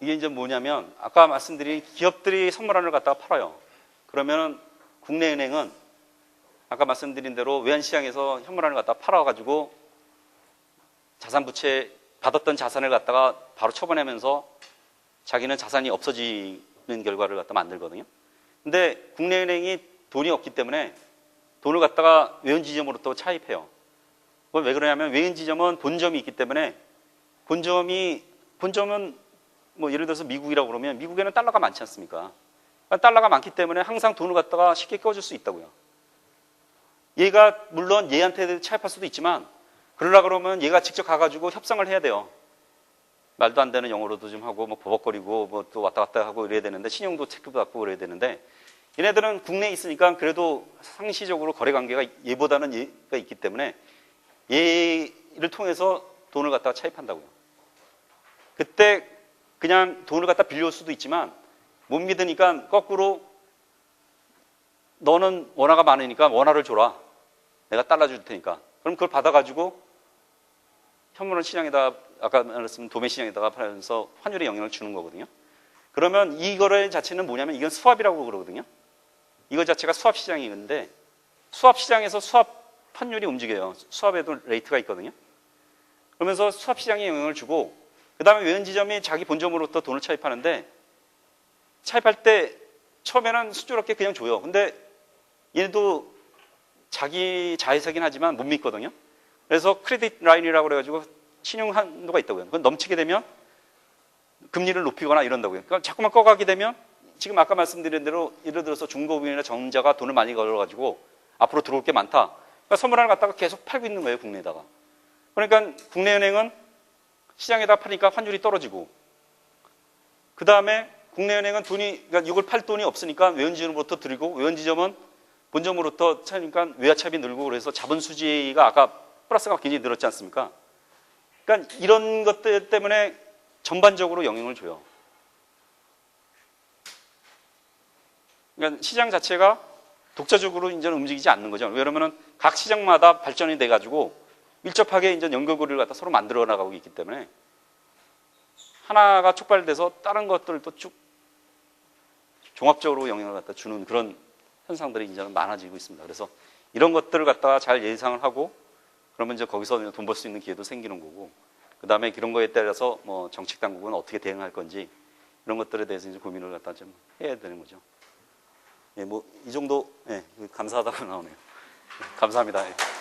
이게 이제 뭐냐면 아까 말씀드린 기업들이 선물안을 갖다가 팔아요. 그러면 국내은행은 아까 말씀드린 대로 외환시장에서 현물안을 갖다가 팔아가지고 자산부채 받았던 자산을 갖다가 바로 처분하면서 자기는 자산이 없어지는 결과를 갖다 만들거든요. 근데 국내은행이 돈이 없기 때문에 돈을 갖다가 외환지점으로 또 차입해요. 그건 왜 그러냐면 외환지점은 본점이 있기 때문에 본점은 뭐 예를 들어서 미국이라고 그러면 미국에는 달러가 많지 않습니까? 그러니까 달러가 많기 때문에 항상 돈을 갖다가 쉽게 껴줄 수 있다고요. 얘가 물론 얘한테 차입할 수도 있지만 그러려고 그러면 얘가 직접 가가지고 협상을 해야 돼요. 말도 안 되는 영어로도 좀 하고 뭐 버벅거리고 뭐 또 왔다 갔다 하고 이래야 되는데 신용도 체크받고 그래야 되는데 얘네들은 국내에 있으니까 그래도 상시적으로 거래 관계가 얘보다는 얘가 있기 때문에 얘를 통해서 돈을 갖다가 차입한다고요. 그때 그냥 돈을 갖다 빌려올 수도 있지만 못 믿으니까 거꾸로 너는 원화가 많으니까 원화를 줘라. 내가 달러 줄 테니까. 그럼 그걸 받아가지고 현물을 시장에다 아까 말했으면 도매 시장에다가 팔면서 환율에 영향을 주는 거거든요. 그러면 이 거래 자체는 뭐냐면 이건 수합이라고 그러거든요. 이거 자체가 수합 시장이건데 수합 시장에서 수합 환율이 움직여요. 수합에도 레이트가 있거든요. 그러면서 수합 시장에 영향을 주고 그 다음에 외환지점이 자기 본점으로부터 돈을 차입하는데 차입할 때 처음에는 수조롭게 그냥 줘요. 근데 얘도 자기 자회사긴 하지만 못 믿거든요. 그래서 크레딧 라인이라고 그래가지고 신용 한도가 있다고요. 그건 넘치게 되면 금리를 높이거나 이런다고요. 그러니까 자꾸만 꺼가게 되면 지금 아까 말씀드린 대로 예를 들어서 중고금이나 정자가 돈을 많이 걸어가지고 앞으로 들어올 게 많다. 그러니까 선물하나 갖다가 계속 팔고 있는 거예요, 국내에다가. 그러니까 국내은행은 시장에다 파니까 환율이 떨어지고 그 다음에 국내은행은 그러니까 이걸 팔 돈이 없으니까 외환지점으로부터 드리고 외환지점은 본점으로부터 차니까 외화차입이 늘고 그래서 자본 수지가 아까 플러스가 굉장히 늘었지 않습니까? 그러니까 이런 것들 때문에 전반적으로 영향을 줘요. 그러니까 시장 자체가 독자적으로 이제 움직이지 않는 거죠. 왜냐하면 각 시장마다 발전이 돼가지고 밀접하게 이제 연결고리를 갖다 서로 만들어 나가고 있기 때문에 하나가 촉발돼서 다른 것들도 쭉 종합적으로 영향을 갖다 주는 그런 현상들이 이제는 많아지고 있습니다. 그래서 이런 것들을 갖다가 잘 예상을 하고 그러면 이제 거기서 돈 벌 수 있는 기회도 생기는 거고 그 다음에 그런 거에 따라서 뭐 정책 당국은 어떻게 대응할 건지 이런 것들에 대해서 이제 고민을 갖다 좀 해야 되는 거죠. 예, 뭐 이 정도 감사하다고 나오네요. 감사합니다. 예.